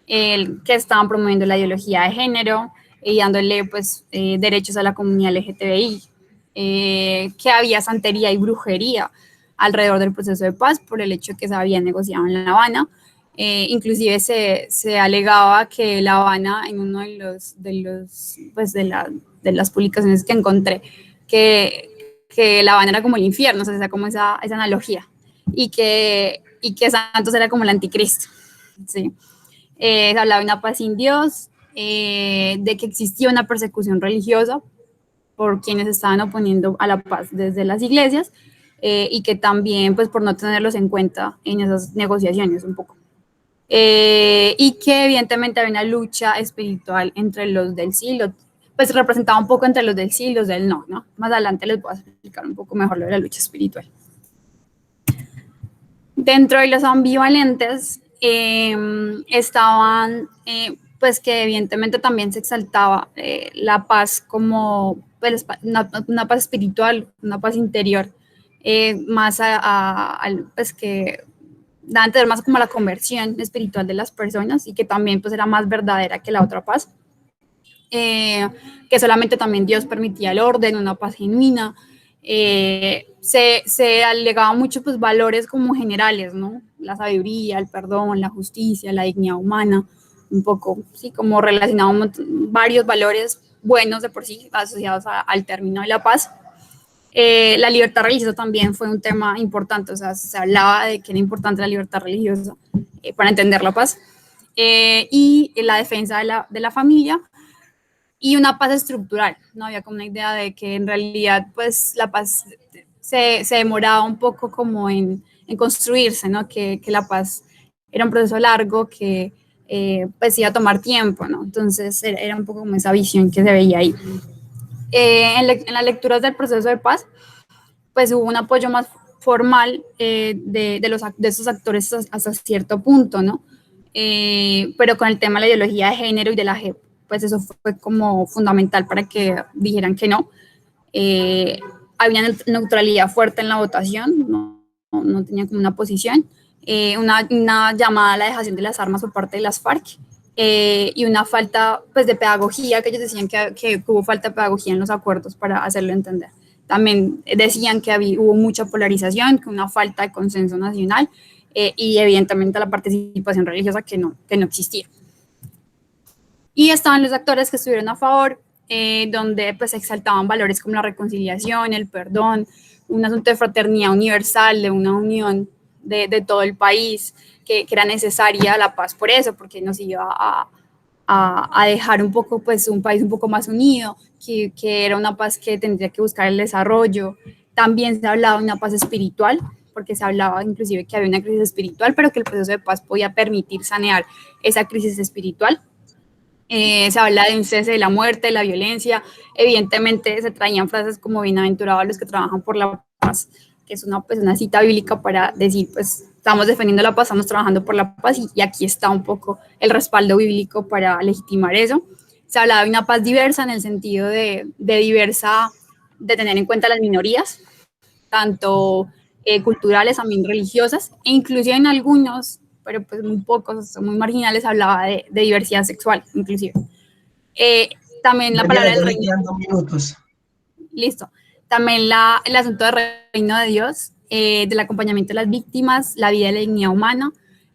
G: que estaban promoviendo la ideología de género y dándole pues, derechos a la comunidad LGTBI, que había santería y brujería alrededor del proceso de paz por el hecho de que se había negociado en La Habana. Inclusive se alegaba que La Habana, en uno pues de las publicaciones que encontré, que La Habana era como el infierno, o sea, como esa analogía, y que Santos era como el anticristo, ¿sí? Se hablaba de una paz sin Dios, de que existía una persecución religiosa por quienes estaban oponiendo a la paz desde las iglesias, y que también, pues, por no tenerlos en cuenta en esas negociaciones un poco. Y que evidentemente había una lucha espiritual entre los del sí, pues representaba un poco entre los del sí y los del no, ¿no? Más adelante les voy a explicar un poco mejor lo de la lucha espiritual. Dentro de los ambivalentes estaban, pues que evidentemente también se exaltaba la paz como pues, una paz espiritual, una paz interior, más pues que da a entender más como la conversión espiritual de las personas y que también pues era más verdadera que la otra paz, que solamente también Dios permitía el orden, una paz genuina. Se alegaba mucho pues valores como generales, ¿no? La sabiduría, el perdón, la justicia, la dignidad humana, un poco, sí, como relacionados varios valores buenos de por sí asociados al término de la paz. La libertad religiosa también fue un tema importante, o sea, se hablaba de que era importante la libertad religiosa para entender la paz, y la defensa de la familia y una paz estructural, ¿no? Había como una idea de que en realidad pues la paz se demoraba un poco como en construirse, ¿no? Que la paz era un proceso largo que pues iba a tomar tiempo, ¿no? Entonces era un poco como esa visión que se veía ahí. En las lecturas del proceso de paz, pues hubo un apoyo más formal de estos actores hasta cierto punto, ¿no? Pero con el tema de la ideología de género y de la JEP, pues eso fue como fundamental para que dijeran que no. Había una neutralidad fuerte en la votación, no tenían como una posición, una llamada a la dejación de las armas por parte de las FARC, y una falta pues de pedagogía, que ellos decían que hubo falta de pedagogía en los acuerdos para hacerlo entender. También decían que hubo mucha polarización, que una falta de consenso nacional, y evidentemente la participación religiosa que no existía. Y estaban los actores que estuvieron a favor, donde pues exaltaban valores como la reconciliación, el perdón, un asunto de fraternidad universal, de una unión de todo el país, que era necesaria la paz por eso, porque nos iba a dejar un poco, pues un país un poco más unido, que era una paz que tendría que buscar el desarrollo. También se hablaba de una paz espiritual, porque se hablaba inclusive que había una crisis espiritual, pero que el proceso de paz podía permitir sanear esa crisis espiritual. Se habla de un cese de la muerte, de la violencia. Evidentemente se traían frases como bienaventurados los que trabajan por la paz, que es una cita bíblica para decir, pues estamos defendiendo la paz, estamos trabajando por la paz, y aquí está un poco el respaldo bíblico para legitimar eso. Se hablaba de una paz diversa en el sentido de tener en cuenta las minorías, tanto culturales, también religiosas, e inclusive en algunos, pero pues muy pocos, son muy marginales, hablaba de diversidad sexual, inclusive. También la palabra del reino.
C: 2 minutos.
G: Listo. También el asunto del reino de Dios, del acompañamiento de las víctimas, la vida y la dignidad humana,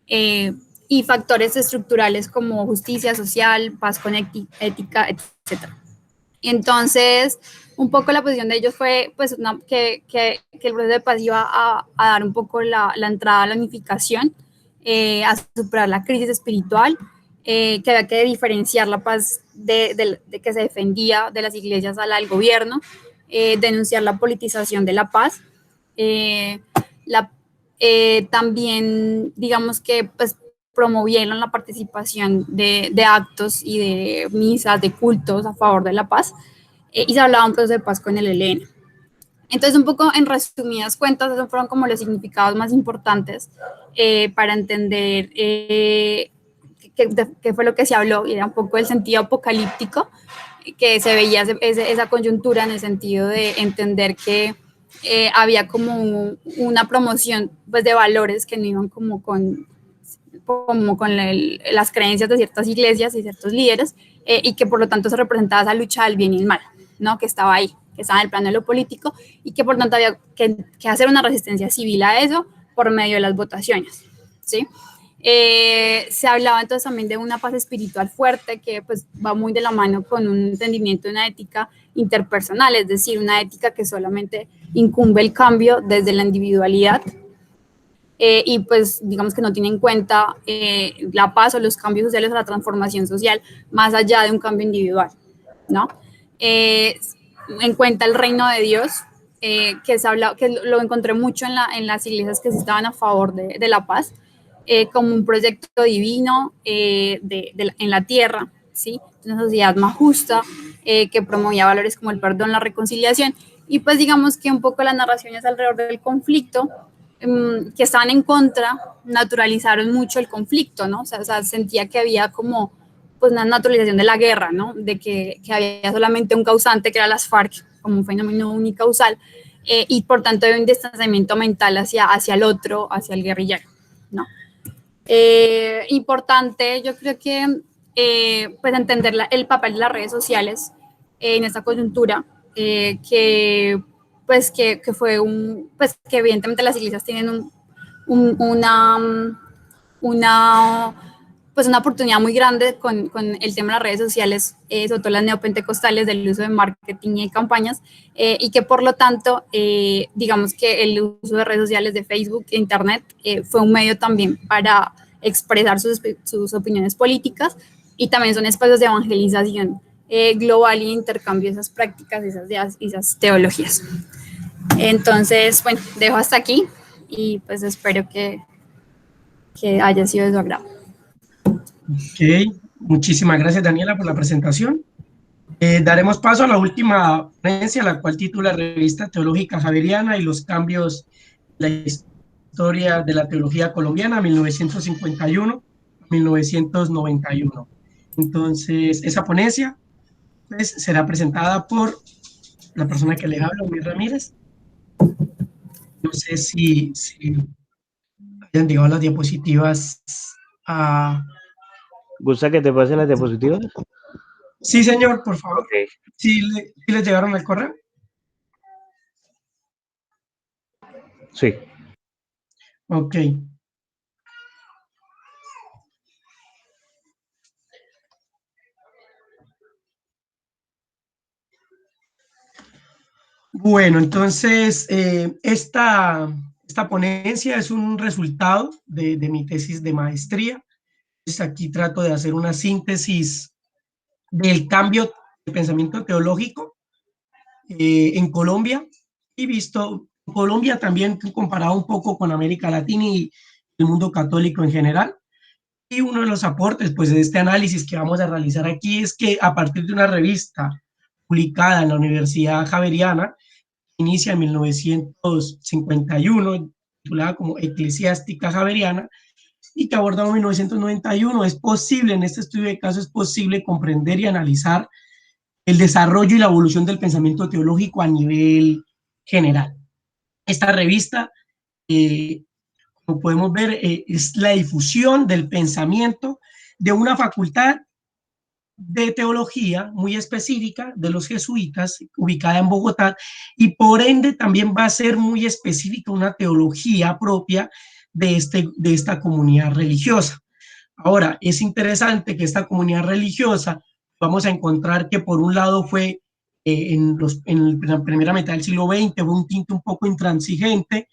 G: y factores estructurales como justicia social, paz con ética, etc. Y entonces, un poco la posición de ellos fue pues, que el proceso de paz iba a dar un poco la entrada a la unificación, a superar la crisis espiritual, que había que diferenciar la paz de que se defendía de las iglesias a la del gobierno, denunciar la politización de la paz, también digamos que pues promovieron la participación de actos y de misas, de cultos a favor de la paz, y se hablaba un proceso de paz con el ELN. Entonces, un poco en resumidas cuentas, esos fueron como los significados más importantes para entender qué fue lo que se habló, y era un poco el sentido apocalíptico, que se veía esa coyuntura en el sentido de entender que había como una promoción pues, de valores que no iban como con las creencias de ciertas iglesias y ciertos líderes, y que por lo tanto se representaba esa lucha del bien y el mal, ¿no? Que estaba ahí, que estaba en el plano de lo político, y que por tanto había que hacer una resistencia civil a eso por medio de las votaciones, ¿sí? Se hablaba entonces también de una paz espiritual fuerte que pues va muy de la mano con un entendimiento de una ética interpersonal, es decir, una ética que solamente incumbe el cambio desde la individualidad, y pues digamos que no tiene en cuenta la paz o los cambios sociales o la transformación social más allá de un cambio individual, ¿no? En cuenta el reino de Dios, que lo encontré mucho en las iglesias que estaban a favor de la paz, como un proyecto divino en la tierra, ¿sí? Una sociedad más justa, que promovía valores como el perdón, la reconciliación, y pues digamos que un poco las narraciones alrededor del conflicto, que estaban en contra, naturalizaron mucho el conflicto, ¿no? O sea, sentía que había como pues una naturalización de la guerra, ¿no? De que había solamente un causante, que era las FARC, como un fenómeno unicausal, y por tanto había un distanciamiento mental hacia el otro, hacia el guerrillero, ¿no? Importante, yo creo que pues entender el papel de las redes sociales en esta coyuntura, que fue pues que evidentemente las iglesias tienen una oportunidad muy grande con el tema de las redes sociales, sobre todo las neopentecostales, del uso de marketing y campañas, y que por lo tanto, digamos que el uso de redes sociales, de Facebook e Internet, fue un medio también para expresar sus opiniones políticas, y también son espacios de evangelización global y intercambio de esas prácticas, esas teologías. Entonces, bueno, dejo hasta aquí y pues espero que haya sido de su agrado.
C: Ok, muchísimas gracias, Daniela, por la presentación. Daremos paso a la última ponencia, la cual titula Revista Teológica Javeriana y los cambios de la historia de la teología colombiana, 1951-1991. Entonces, esa ponencia pues, será presentada por la persona que les habla, Luis Ramírez. No sé si hayan llegado las diapositivas a...
D: ¿Gusta que te pase las diapositivas?
C: Sí, señor, por favor.
D: Okay.
C: ¿Sí les llegaron al correo?
D: Sí.
C: Ok. Bueno, entonces, esta ponencia es un resultado de mi tesis de maestría. Entonces, aquí trato de hacer una síntesis del cambio de pensamiento teológico en Colombia, y visto Colombia también comparado un poco con América Latina y el mundo católico en general. Y uno de los aportes pues, de este análisis que vamos a realizar aquí es que a partir de una revista publicada en la Universidad Javeriana, inicia en 1951, titulada como Eclesiástica Javeriana, y que aborda en 1991, es posible, en este estudio de caso, es posible comprender y analizar el desarrollo y la evolución del pensamiento teológico a nivel general. Esta revista, como podemos ver, es la difusión del pensamiento de una facultad de teología muy específica de los jesuitas, ubicada en Bogotá, y por ende también va a ser muy específica una teología propia de esta comunidad religiosa. Ahora, es interesante que esta comunidad religiosa, vamos a encontrar que por un lado fue en la primera mitad del siglo XX, fue un tinte un poco intransigente,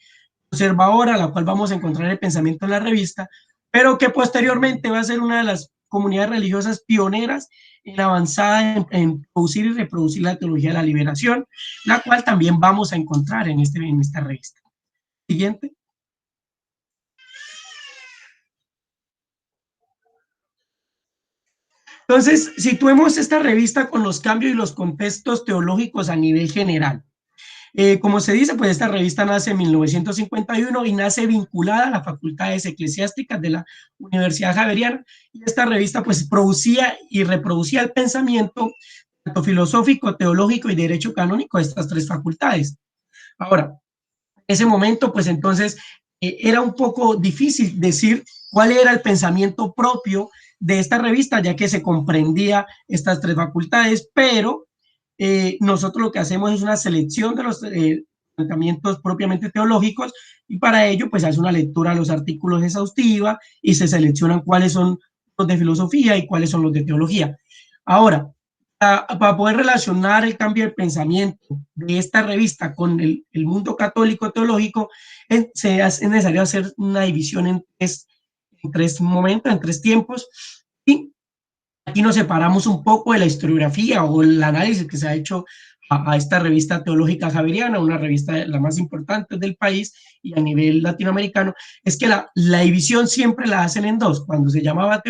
C: conservadora, la cual vamos a encontrar el pensamiento en la revista, pero que posteriormente va a ser una de las comunidades religiosas pioneras en avanzada en producir y reproducir la teología de la liberación, la cual también vamos a encontrar en esta revista. Siguiente. Entonces, situemos esta revista con los cambios y los contextos teológicos a nivel general. Como se dice, pues esta revista nace en 1951 y nace vinculada a las facultades eclesiásticas de la Universidad Javeriana, y esta revista pues producía y reproducía el pensamiento tanto filosófico, teológico y derecho canónico de estas tres facultades. Ahora, en ese momento pues entonces era un poco difícil decir cuál era el pensamiento propio de esta revista, ya que se comprendía estas tres facultades, pero nosotros lo que hacemos es una selección de los planteamientos propiamente teológicos, y para ello pues hace una lectura de los artículos exhaustiva y se seleccionan cuáles son los de filosofía y cuáles son los de teología. Ahora, para poder relacionar el cambio de pensamiento de esta revista con el mundo católico teológico, es necesario hacer una división en tres momentos, en tres tiempos, y aquí nos separamos un poco de la historiografía o el análisis que se ha hecho a esta revista teológica javeriana, una revista la más importante del país y a nivel latinoamericano. Es que la división siempre la hacen en dos: cuando se llamaba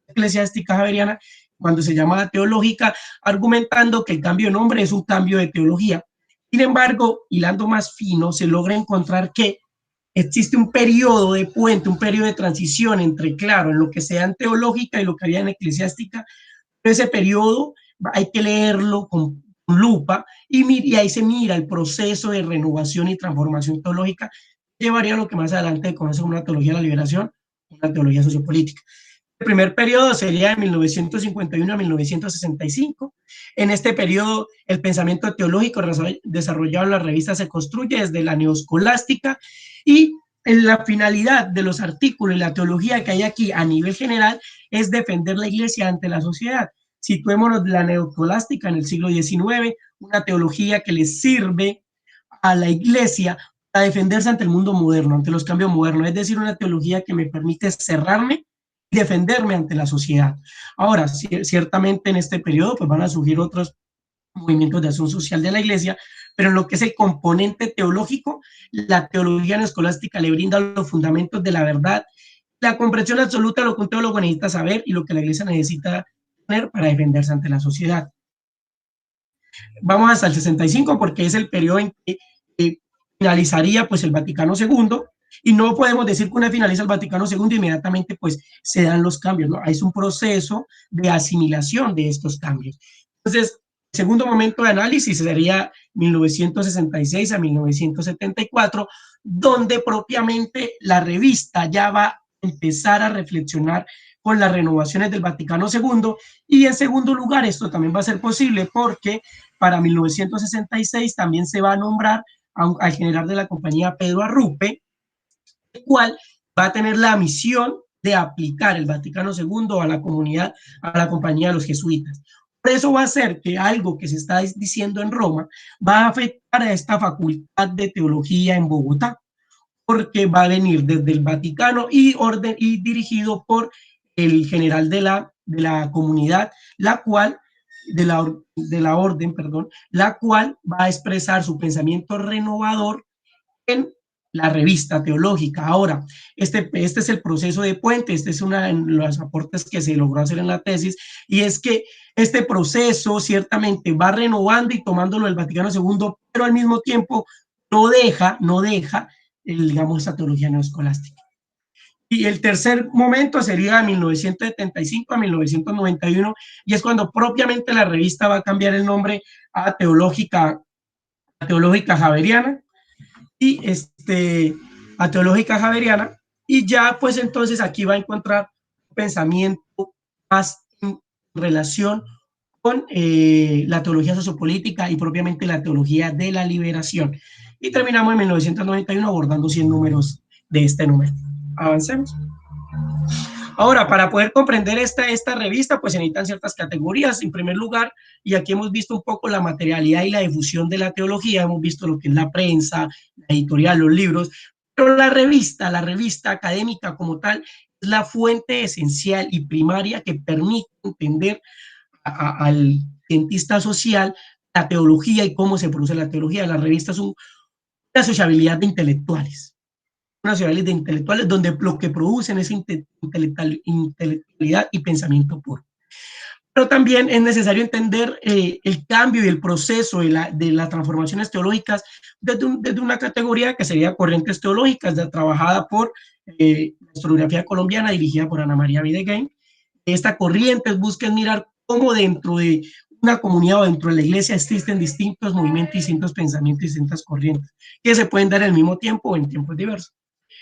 C: eclesiástica javeriana, cuando se llamaba teológica, argumentando que el cambio de nombre es un cambio de teología. Sin embargo, hilando más fino, se logra encontrar que existe un periodo de puente, un periodo de transición entre, claro, en lo que sea en teológica y lo que había en eclesiástica. Pero ese periodo hay que leerlo con lupa y ahí se mira el proceso de renovación y transformación teológica, que llevaría a lo que más adelante conocemos como una teología de la liberación, una teología sociopolítica. El primer periodo sería de 1951 a 1965. En este periodo, el pensamiento teológico desarrollado en la revista se construye desde la neoscolástica, y en la finalidad de los artículos y la teología que hay aquí a nivel general es defender la iglesia ante la sociedad. Situémonos de la neoscolástica en el siglo XIX, una teología que le sirve a la iglesia a defenderse ante el mundo moderno, ante los cambios modernos, es decir, una teología que me permite cerrarme y defenderme ante la sociedad. Ahora, ciertamente en este periodo pues van a surgir otros movimientos de acción social de la iglesia, pero en lo que es el componente teológico, la teología neoscolástica le brinda los fundamentos de la verdad, la comprensión absoluta de lo que un teólogo necesita saber y lo que la iglesia necesita tener para defenderse ante la sociedad. Vamos hasta el 65 porque es el periodo en que finalizaría pues el Vaticano II, y no podemos decir que una finaliza el Vaticano II inmediatamente pues se dan los cambios, ¿no? Es un proceso de asimilación de estos cambios. Entonces, el segundo momento de análisis sería 1966 a 1974, donde propiamente la revista ya va a empezar a reflexionar con las renovaciones del Vaticano II, y en segundo lugar esto también va a ser posible porque para 1966 también se va a nombrar al general de la compañía Pedro Arrupe, el cual va a tener la misión de aplicar el Vaticano II a la comunidad, a la compañía de los jesuitas. Por eso va a ser que algo que se está diciendo en Roma va a afectar a esta facultad de teología en Bogotá, porque va a venir desde el Vaticano y dirigido por el general de la comunidad, la cual de la orden, la cual va a expresar su pensamiento renovador en la revista teológica. Ahora, este es el proceso de puente, este es uno de los aportes que se logró hacer en la tesis, y es que este proceso ciertamente va renovando y tomándolo el Vaticano II, pero al mismo tiempo no deja digamos, esa teología neoscolástica. Y el tercer momento sería de 1975 a 1991, y es cuando propiamente la revista va a cambiar el nombre a Teológica Javeriana, y a Teológica Javeriana, y ya pues entonces aquí va a encontrar un pensamiento más en relación con la teología sociopolítica y propiamente la teología de la liberación. Y terminamos en 1991 abordando 100 números de este número. Avancemos. Ahora, para poder comprender esta revista, pues se necesitan ciertas categorías. En primer lugar, y aquí hemos visto un poco la materialidad y la difusión de la teología, hemos visto lo que es la prensa, la editorial, los libros, Pero la revista académica como tal, es la fuente esencial y primaria que permite entender al cientista social la teología y cómo se produce la teología. La revista es una sociabilidad de intelectuales. Una sociabilidad de intelectuales donde lo que producen es intelectualidad y pensamiento puro. Pero también es necesario entender el cambio y el proceso de las transformaciones teológicas desde una categoría que sería corrientes teológicas, trabajada por la historiografía colombiana, dirigida por Ana María Videgain. Esta corriente busca mirar cómo dentro de una comunidad o dentro de la iglesia existen distintos movimientos, distintos pensamientos, distintas corrientes, que se pueden dar al mismo tiempo o en tiempos diversos.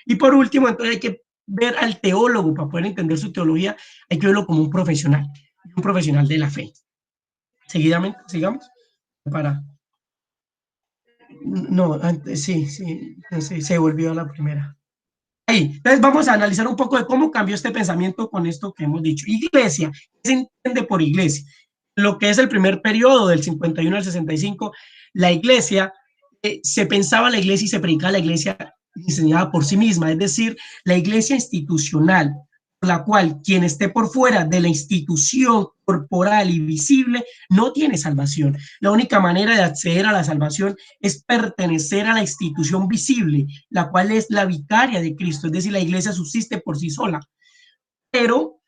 C: Y por último, entonces hay que ver al teólogo para poder entender su teología, hay que verlo como un profesional de la fe. Seguidamente, sigamos. Para. No, antes, sí, se volvió a la primera. Ahí. Entonces vamos a analizar un poco de cómo cambió este pensamiento con esto que hemos dicho. Iglesia, ¿qué se entiende por iglesia? Lo que es el primer periodo del 51 al 65, la iglesia, se pensaba la iglesia y se predicaba la iglesia diseñada por sí misma, es decir, la iglesia institucional, por la cual quien esté por fuera de la institución corporal y visible no tiene salvación. La única manera de acceder a la salvación es pertenecer a la institución visible, la cual es la vicaria de Cristo, es decir, la iglesia subsiste por sí sola. Pero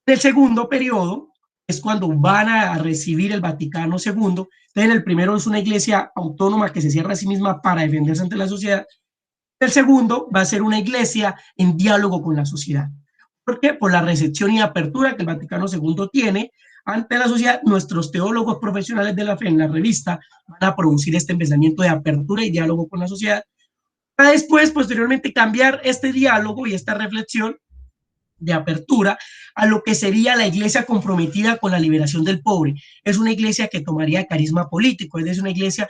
C: en el segundo periodo es cuando van a recibir el Vaticano II. Entonces, en el primero es una iglesia autónoma que se cierra a sí misma para defenderse ante la sociedad. El segundo va a ser una iglesia en diálogo con la sociedad. ¿Por qué? Por la recepción y apertura que el Vaticano II tiene ante la sociedad. Nuestros teólogos profesionales de la fe en la revista van a producir este pensamiento de apertura y diálogo con la sociedad, para después, posteriormente, cambiar este diálogo y esta reflexión de apertura a lo que sería la iglesia comprometida con la liberación del pobre. Es una iglesia que tomaría carisma político, es decir, una iglesia,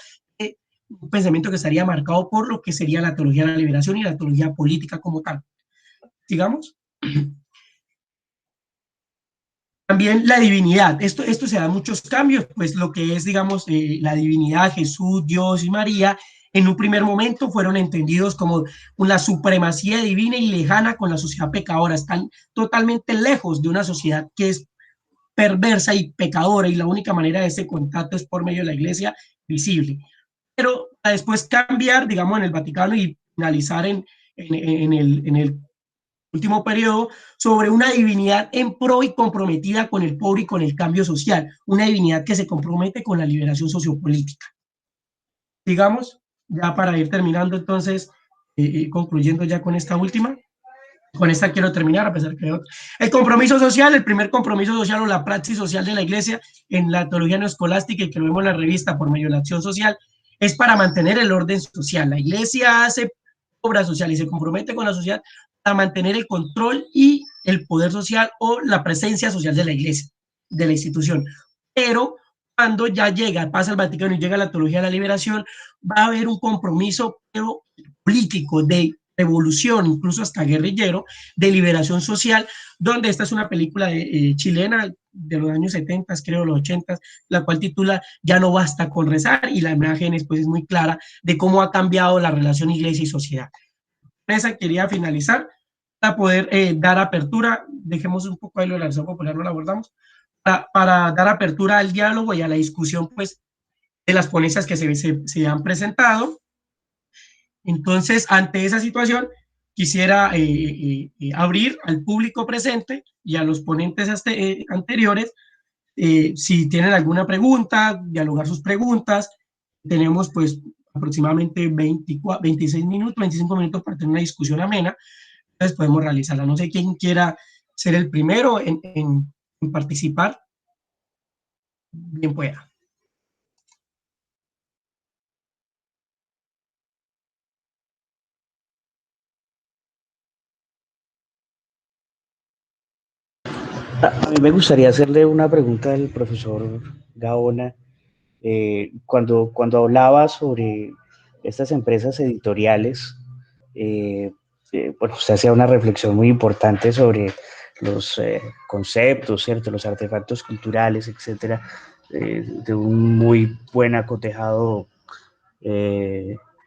C: un pensamiento que estaría marcado por lo que sería la teología de la liberación y la teología política como tal. Sigamos. También la divinidad, esto se da muchos cambios, pues lo que es, digamos, la divinidad, Jesús, Dios y María, en un primer momento fueron entendidos como una supremacía divina y lejana con la sociedad pecadora, están totalmente lejos de una sociedad que es perversa y pecadora, y la única manera de ese contacto es por medio de la iglesia visible. Pero después cambiar, digamos, en el Vaticano y finalizar en el último periodo, sobre una divinidad en pro y comprometida con el pobre y con el cambio social, una divinidad que se compromete con la liberación sociopolítica. Digamos, ya para ir terminando entonces, concluyendo ya con esta última, con esta quiero terminar, a pesar que el compromiso social, el primer compromiso social o la praxis social de la iglesia en la teología neoescolástica, y que lo vemos en la revista por medio de la acción social, es para mantener el orden social. La iglesia hace obra social y se compromete con la sociedad a mantener el control y el poder social o la presencia social de la iglesia, de la institución. Pero cuando ya pasa el Vaticano y llega la teología de la liberación, va a haber un compromiso político de revolución, incluso hasta guerrillero, de liberación social, donde esta es una película chilena de los años 70, creo, los 80, la cual titula Ya no basta con rezar, y la imagen pues, es muy clara de cómo ha cambiado la relación iglesia y sociedad. Esa quería finalizar para poder dar apertura, dejemos un poco ahí lo de la Revolución Popular, no la abordamos, para dar apertura al diálogo y a la discusión pues, de las ponencias que se han presentado. Entonces, ante esa situación, quisiera abrir al público presente y a los ponentes anteriores, si tienen alguna pregunta, dialogar sus preguntas. Tenemos pues aproximadamente 26 minutos, 25 minutos para tener una discusión amena, entonces podemos realizarla. No sé quién quiera ser el primero en participar, bien pueda.
D: A mí me gustaría hacerle una pregunta al profesor Gaona. Cuando hablaba sobre estas empresas editoriales, bueno, usted hacía una reflexión muy importante sobre los conceptos, ¿cierto? Los artefactos culturales, etcétera, de un muy buen acotejado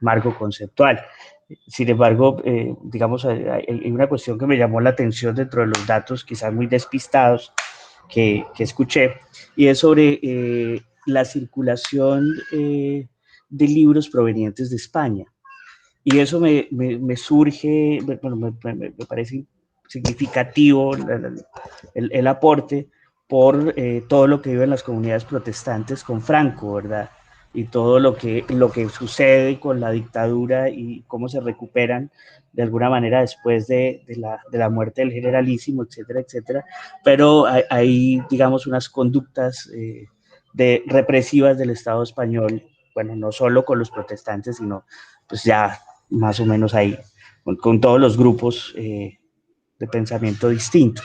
D: marco conceptual. Sin embargo, digamos, hay una cuestión que me llamó la atención dentro de los datos quizás muy despistados que escuché, y es sobre la circulación de libros provenientes de España. Y eso me surge, bueno, me parece significativo el aporte por todo lo que viven las comunidades protestantes con Franco, ¿verdad? Y todo lo que sucede con la dictadura y cómo se recuperan de alguna manera después de la muerte del generalísimo, etcétera, etcétera. Pero hay digamos, unas conductas represivas del Estado español, bueno, no solo con los protestantes, sino pues ya más o menos ahí, con todos los grupos de pensamiento distinto.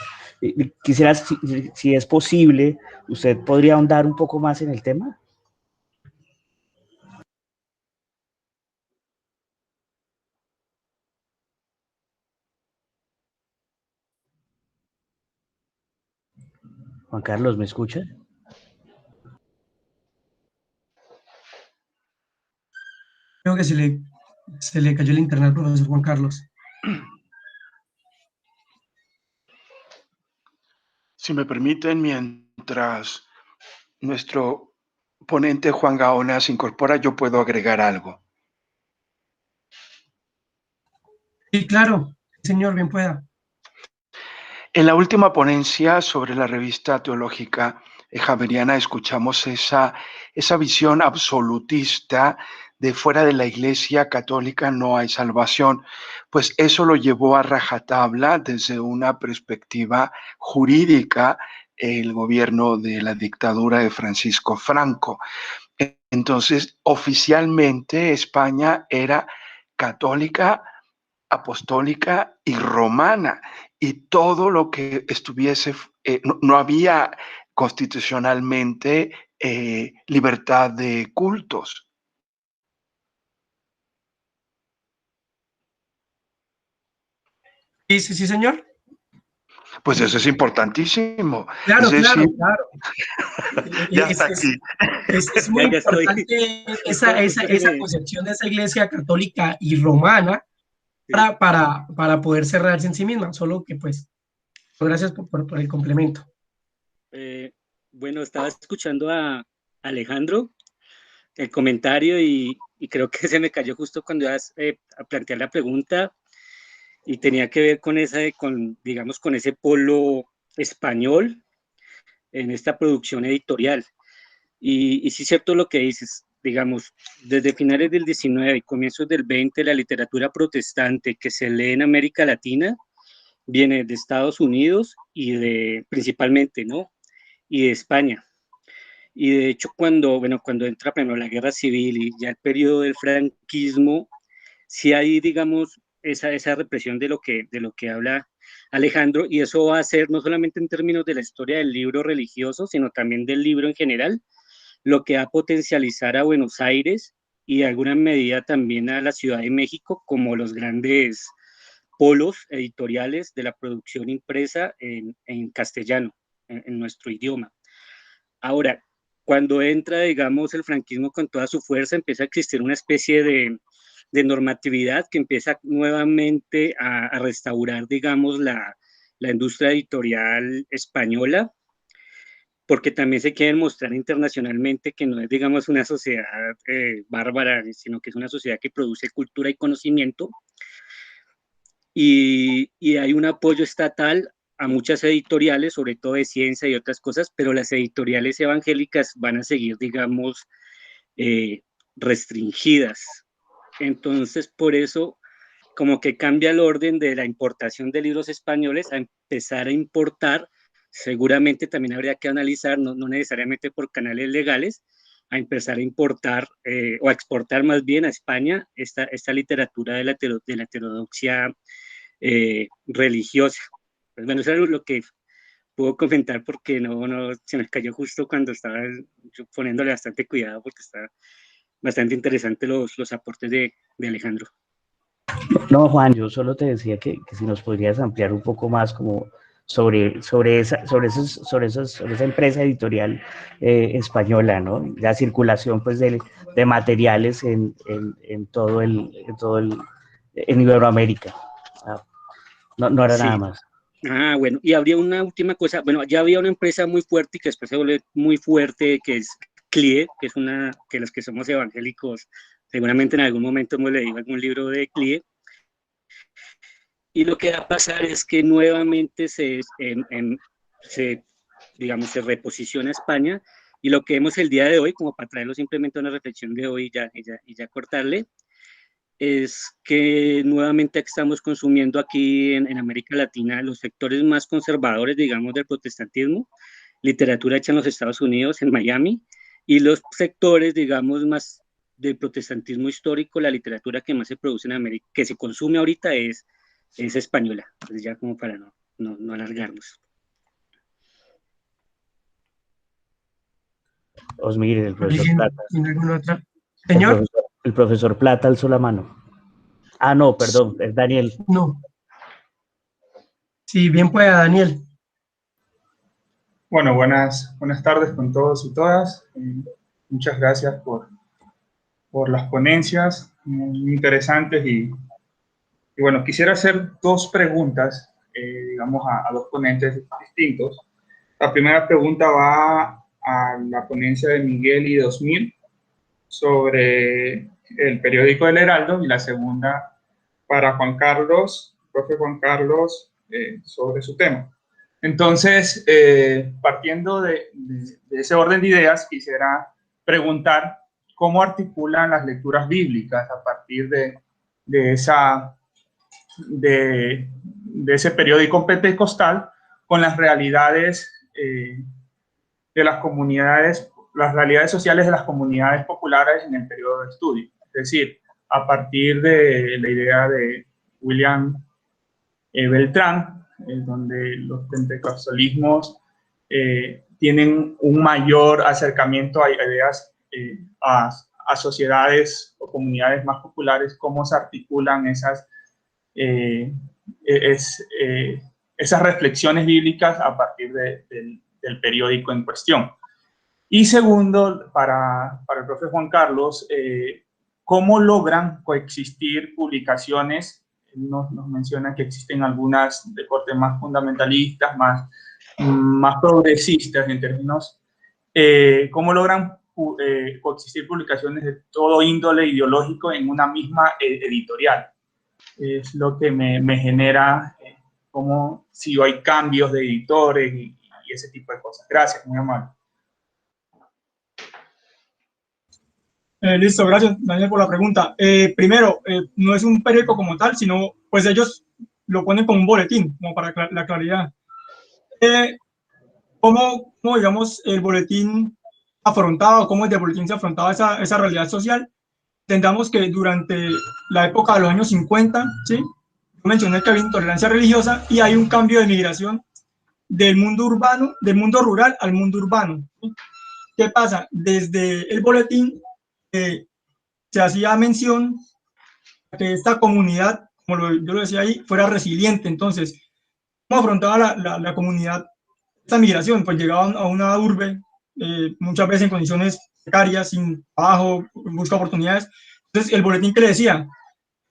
D: Quisiera, si es posible, ¿usted podría ahondar un poco más en el tema? Juan Carlos, ¿me escucha?
C: Creo que se le cayó el internet al profesor Juan Carlos.
A: Si me permiten, mientras nuestro ponente Juan Gaona se incorpora, yo puedo agregar algo.
C: Sí, claro, señor, bien pueda.
A: En la última ponencia sobre la revista teológica javeriana escuchamos esa visión absolutista de fuera de la Iglesia católica no hay salvación, pues eso lo llevó a rajatabla desde una perspectiva jurídica el gobierno de la dictadura de Francisco Franco. Entonces, oficialmente España era católica, apostólica y romana, y todo lo que estuviese, no había constitucionalmente libertad de cultos.
C: Sí, sí, sí, señor.
A: Pues eso es importantísimo.
C: Claro,
A: Es decir,
C: claro.
A: ya está aquí.
C: Es muy
E: Ya estoy.
C: importante esa concepción de esa iglesia católica y romana para poder cerrarse en sí misma, solo que pues, gracias por el complemento.
E: Bueno, estaba escuchando a Alejandro, el comentario, y creo que se me cayó justo cuando ibas a plantear la pregunta, y tenía que ver con digamos, con ese polo español en esta producción editorial. Y sí es cierto lo que dices, digamos, desde finales del 19 y comienzos del 20, la literatura protestante que se lee en América Latina viene de Estados Unidos y principalmente, ¿no? Y de España. Y de hecho, cuando entra primero la guerra civil y ya el periodo del franquismo, sí hay, digamos, esa represión de lo que habla Alejandro, y eso va a ser no solamente en términos de la historia del libro religioso, sino también del libro en general, lo que va a potencializar a Buenos Aires y de alguna medida también a la Ciudad de México como los grandes polos editoriales de la producción impresa en castellano, en nuestro idioma. Ahora, cuando entra, digamos, el franquismo con toda su fuerza, empieza a existir una especie de normatividad que empieza nuevamente a restaurar, digamos, la industria editorial española, porque también se quiere mostrar internacionalmente que no es, digamos, una sociedad bárbara, sino que es una sociedad que produce cultura y conocimiento, y hay un apoyo estatal a muchas editoriales, sobre todo de ciencia y otras cosas, pero las editoriales evangélicas van a seguir, digamos, restringidas. Entonces, por eso, como que cambia el orden de la importación de libros españoles a empezar a importar. Seguramente también habría que analizar, no necesariamente por canales legales, a empezar a importar o a exportar más bien a España esta literatura de la heterodoxia religiosa. Pues bueno, eso es lo que puedo comentar, porque no se me cayó justo cuando estaba yo poniéndole bastante cuidado, porque está bastante interesante los aportes de Alejandro.
D: No, Juan, yo solo te decía que si nos podrías ampliar un poco más como sobre esa empresa editorial española, ¿no? La circulación pues de materiales en todo en Iberoamérica. No era
E: Sí.
D: nada más.
E: Ah, bueno, y habría una última cosa. Bueno, ya había una empresa muy fuerte y que después se vuelve muy fuerte, que es CLIE, que es una que los que somos evangélicos, seguramente en algún momento hemos leído algún libro de CLIE. Y lo que va a pasar es que nuevamente digamos, se reposiciona España. Y lo que vemos el día de hoy, como para traerlo simplemente a una reflexión de hoy y ya cortarle, es que nuevamente estamos consumiendo aquí en América Latina los sectores más conservadores, digamos, del protestantismo, literatura hecha en los Estados Unidos, en Miami, y los sectores, digamos, más del protestantismo histórico, la literatura que más se produce en América, que se consume ahorita es española. Entonces ya como para no alargarnos.
D: Osmir, el profesor Plata.
C: ¿Alguna otra? Señor.
D: El profesor Plata alzó la mano. Ah, no, perdón, es Daniel.
C: No. Sí, bien pueda, Daniel.
H: Bueno, buenas tardes con todos y todas. Muchas gracias por las ponencias muy interesantes y bueno, quisiera hacer dos preguntas, digamos, a dos ponentes distintos. La primera pregunta va a la ponencia de Miguel y de Osmir sobre el periódico El Heraldo, y la segunda para Juan Carlos, profe Juan Carlos, sobre su tema. Entonces, partiendo de ese orden de ideas, quisiera preguntar cómo articulan las lecturas bíblicas a partir de ese periódico pentecostal con las realidades de las comunidades, las realidades sociales de las comunidades populares en el periodo de estudio. Es decir, a partir de la idea de William Beltrán, donde los pentecostalismos tienen un mayor acercamiento a ideas, a sociedades o comunidades más populares, cómo se articulan esas reflexiones bíblicas a partir del periódico en cuestión. Y segundo, para el profe Juan Carlos, ¿cómo logran coexistir publicaciones? Nos menciona que existen algunas de corte más fundamentalistas, más progresistas en términos, ¿cómo logran coexistir publicaciones de todo índole ideológico en una misma editorial? Es lo que me genera como si hay cambios de editores y ese tipo de cosas. Gracias, muy amable.
B: Listo, gracias Daniel por la pregunta. Primero, no es un periódico como tal, sino pues ellos lo ponen como un boletín, como para la claridad. ¿Cómo, digamos, el boletín afrontaba, cómo desde el boletín se afrontaba esa realidad social? Entendamos que durante la época de los años 50, ¿sí? Yo mencioné que había intolerancia religiosa y hay un cambio de migración del mundo urbano, del mundo rural al mundo urbano, ¿sí? ¿Qué pasa? Desde el boletín se hacía mención a que esta comunidad, como yo lo decía ahí, fuera resiliente. Entonces, ¿cómo afrontaba la comunidad esta migración? Pues llegaban a una urbe, muchas veces en condiciones precarias, sin trabajo, en busca de oportunidades. Entonces, el boletín que le decía,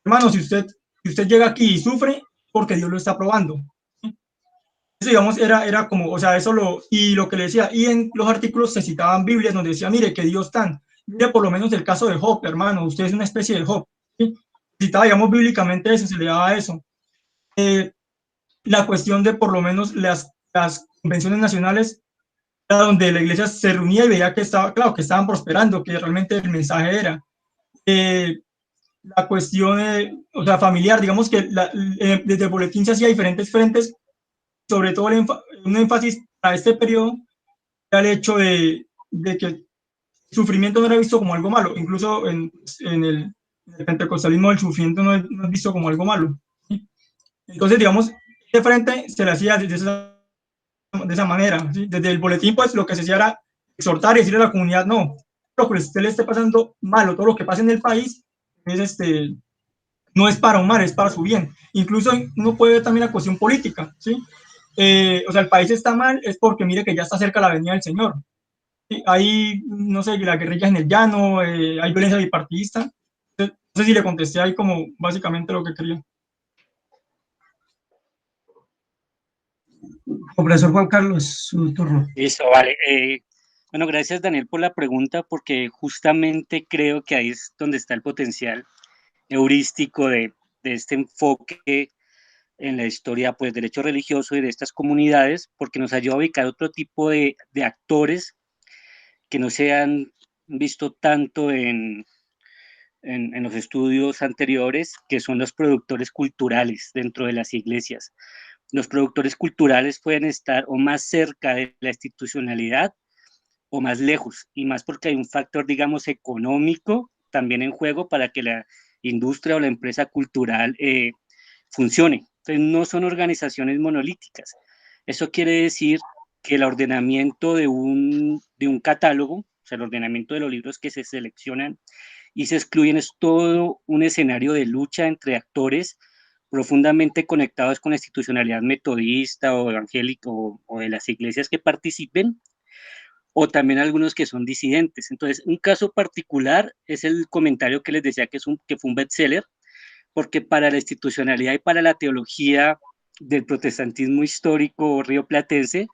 B: hermano, si usted llega aquí y sufre, porque Dios lo está probando. Eso, digamos, era como, o sea, y lo que le decía, y en los artículos se citaban Biblias donde decía, mire, que Dios mire por lo menos el caso de Job, hermano, usted es una especie de Job, ¿sí? Citaba, digamos, bíblicamente eso, se le daba eso. La cuestión de por lo menos las convenciones nacionales, donde la iglesia se reunía y veía que claro, que estaban prosperando, que realmente el mensaje era. La cuestión, o sea, familiar, digamos que desde el boletín se hacía diferentes frentes, sobre todo un énfasis a este periodo era el hecho de que el sufrimiento no era visto como algo malo, incluso en el pentecostalismo el sufrimiento no es visto como algo malo, ¿sí? Entonces, digamos, este frente se le hacía de esa manera, ¿sí? Desde el boletín, pues, lo que se hacía era exhortar y decirle a la comunidad, no, lo que a usted le esté pasando malo, todo lo que pasa en el país, no es para un mal, es para su bien. Incluso uno puede ver también la cuestión política, ¿sí? O sea, el país está mal, es porque mire que ya está cerca la venida del Señor. ¿Sí? Hay, no sé, la guerrilla en el llano, hay violencia bipartidista. Entonces, sé si le contesté ahí como básicamente lo que quería.
C: Profesor Juan Carlos, su turno.
E: Listo, vale. Bueno, gracias Daniel por la pregunta, porque justamente creo que ahí es donde está el potencial heurístico de este enfoque en la historia, pues, del hecho religioso y de estas comunidades, porque nos ayuda a ubicar otro tipo de actores que no se han visto tanto en los estudios anteriores, que son los productores culturales dentro de las iglesias. Los productores culturales pueden estar o más cerca de la institucionalidad o más lejos, y más porque hay un factor, digamos, económico también en juego para que la industria o la empresa cultural funcione. Entonces, no son organizaciones monolíticas. Eso quiere decir que el ordenamiento de un catálogo, o sea, el ordenamiento de los libros que se seleccionan y se excluyen, es todo un escenario de lucha entre actores profundamente conectados con la institucionalidad metodista o evangélica o de las iglesias que participen, o también algunos que son disidentes. Entonces, un caso particular es el comentario que les decía que fue un bestseller, porque para la institucionalidad y para la teología del protestantismo histórico rioplatense,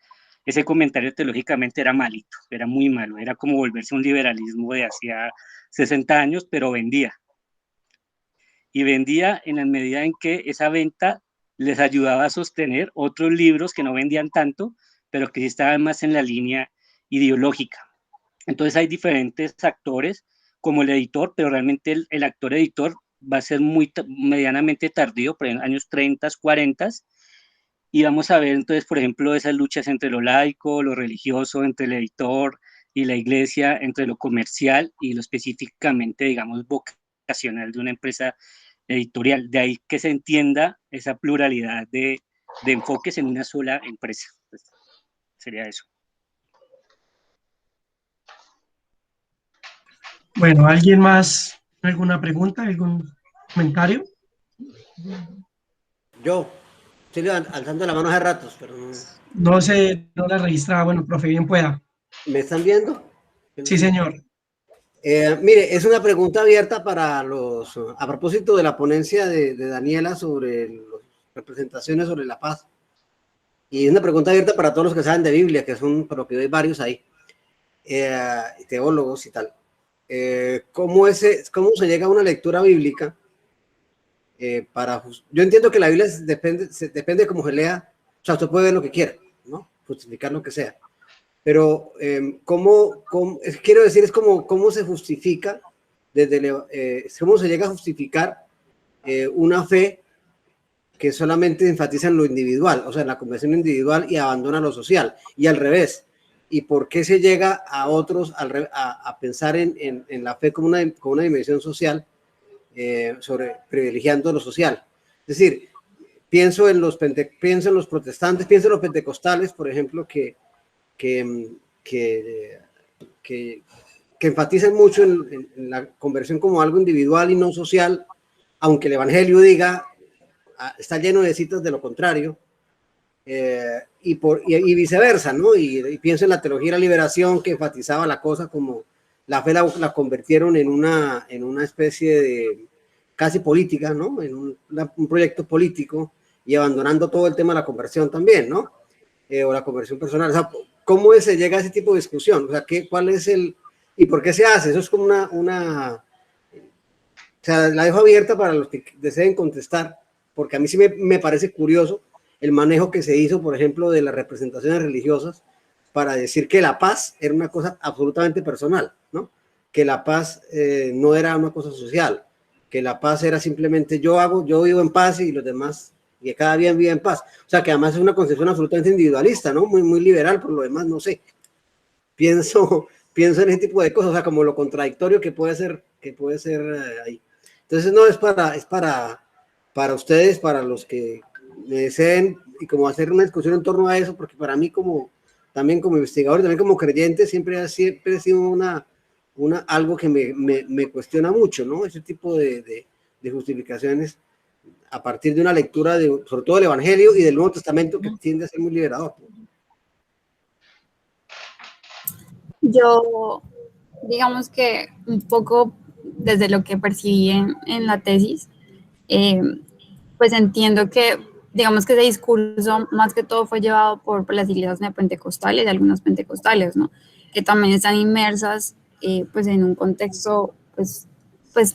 E: ese comentario teológicamente era malito, era muy malo, era como volverse un liberalismo de hacía 60 años, pero vendía. Y vendía en la medida en que esa venta les ayudaba a sostener otros libros que no vendían tanto, pero que sí estaban más en la línea ideológica. Entonces hay diferentes actores como el editor, pero realmente el actor editor va a ser medianamente tardío, por ejemplo, años 30, 40, y vamos a ver entonces, por ejemplo, esas luchas entre lo laico, lo religioso, entre el editor y la iglesia, entre lo comercial y lo específicamente, digamos, vocacional de una empresa editorial. De ahí que se entienda esa pluralidad de enfoques en una sola empresa. Pues, sería eso.
C: Bueno, ¿alguien más? ¿Alguna pregunta? ¿Algún comentario?
I: Yo estoy alzando la mano hace ratos, pero no.
C: No sé, no la registraba. Bueno, profe, bien pueda.
I: ¿Me están viendo?
C: Sí, señor.
I: Mire, es una pregunta abierta para a propósito de la ponencia de Daniela sobre las representaciones sobre la paz. Y es una pregunta abierta para todos los que saben de Biblia, que son, por lo que hay varios ahí, teólogos y tal. ¿Cómo se llega a una lectura bíblica? Yo entiendo que la Biblia depende de cómo se lea, o sea, usted puede ver lo que quiera, ¿no? Justificar lo que sea. Pero quiero decir, es cómo se justifica, cómo se llega a justificar una fe que solamente enfatiza en lo individual, o sea, en la conversión individual y abandona lo social, y al revés. ¿Y por qué se llega a otros a pensar en la fe como una dimensión social, privilegiando lo social? Es decir, pienso en los protestantes, pienso en los pentecostales, por ejemplo, que enfatizan mucho en la conversión como algo individual y no social, aunque el Evangelio diga, está lleno de citas de lo contrario, y viceversa, ¿no? Y pienso en la teología de la liberación, que enfatizaba la cosa como la fe la convirtieron en una especie de casi política, ¿no? En un proyecto político, y abandonando todo el tema de la conversión también, ¿no? O la conversión personal. O sea, ¿cómo se llega a ese tipo de discusión? O sea, ¿cuál es y por qué se hace? Eso es como o sea, la dejo abierta para los que deseen contestar, porque a mí sí me parece curioso el manejo que se hizo, por ejemplo, de las representaciones religiosas para decir que la paz era una cosa absolutamente personal, ¿no? Que la paz no era una cosa social, que la paz era simplemente yo vivo en paz y los demás, y que cada bien vive en paz. O sea, que además es una concepción absolutamente individualista, ¿no? Muy, muy liberal, por lo demás, no sé. Pienso en ese tipo de cosas, o sea, como lo contradictorio que puede ser ahí. Entonces, no, es para ustedes, para los que me deseen, y como hacer una discusión en torno a eso, porque para mí también como investigador y también como creyente siempre ha sido algo que me cuestiona mucho, ¿no? Ese tipo de justificaciones a partir de una lectura sobre todo del Evangelio y del Nuevo Testamento, que tiende a ser muy liberador.
G: Yo, digamos que un poco desde lo que percibí en la tesis, pues entiendo que, digamos que ese discurso más que todo fue llevado por las iglesias neopentecostales y algunas pentecostales, ¿no? Que también están inmersas pues en un contexto, pues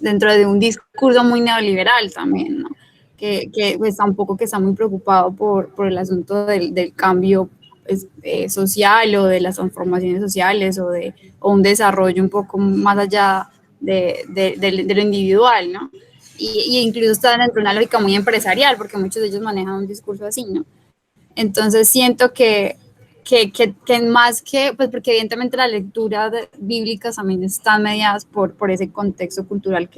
G: dentro de un discurso muy neoliberal también, ¿no? Que pues tampoco que está muy preocupado por el asunto del cambio pues, social o de las transformaciones sociales o un desarrollo un poco más allá de lo individual, ¿no? Y incluso está dentro de una lógica muy empresarial, porque muchos de ellos manejan un discurso así, ¿no? Entonces siento que más que, pues porque evidentemente las lecturas bíblicas también están mediadas por ese contexto cultural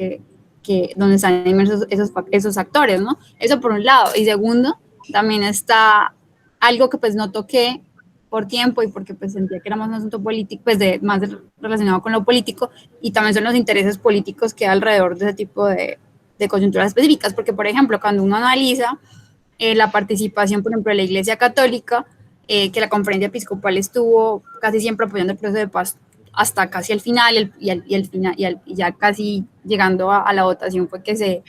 G: donde están inmersos esos actores, ¿no? Eso por un lado. Y segundo, también está algo que pues no toqué por tiempo y porque pues sentía que era más un asunto político, pues más relacionado con lo político, y también son los intereses políticos que hay alrededor de ese tipo de coyunturas específicas, porque por ejemplo, cuando uno analiza la participación, por ejemplo, de la Iglesia Católica, que la conferencia episcopal estuvo casi siempre apoyando el proceso de paz hasta casi el final, y ya casi llegando a la votación fue que se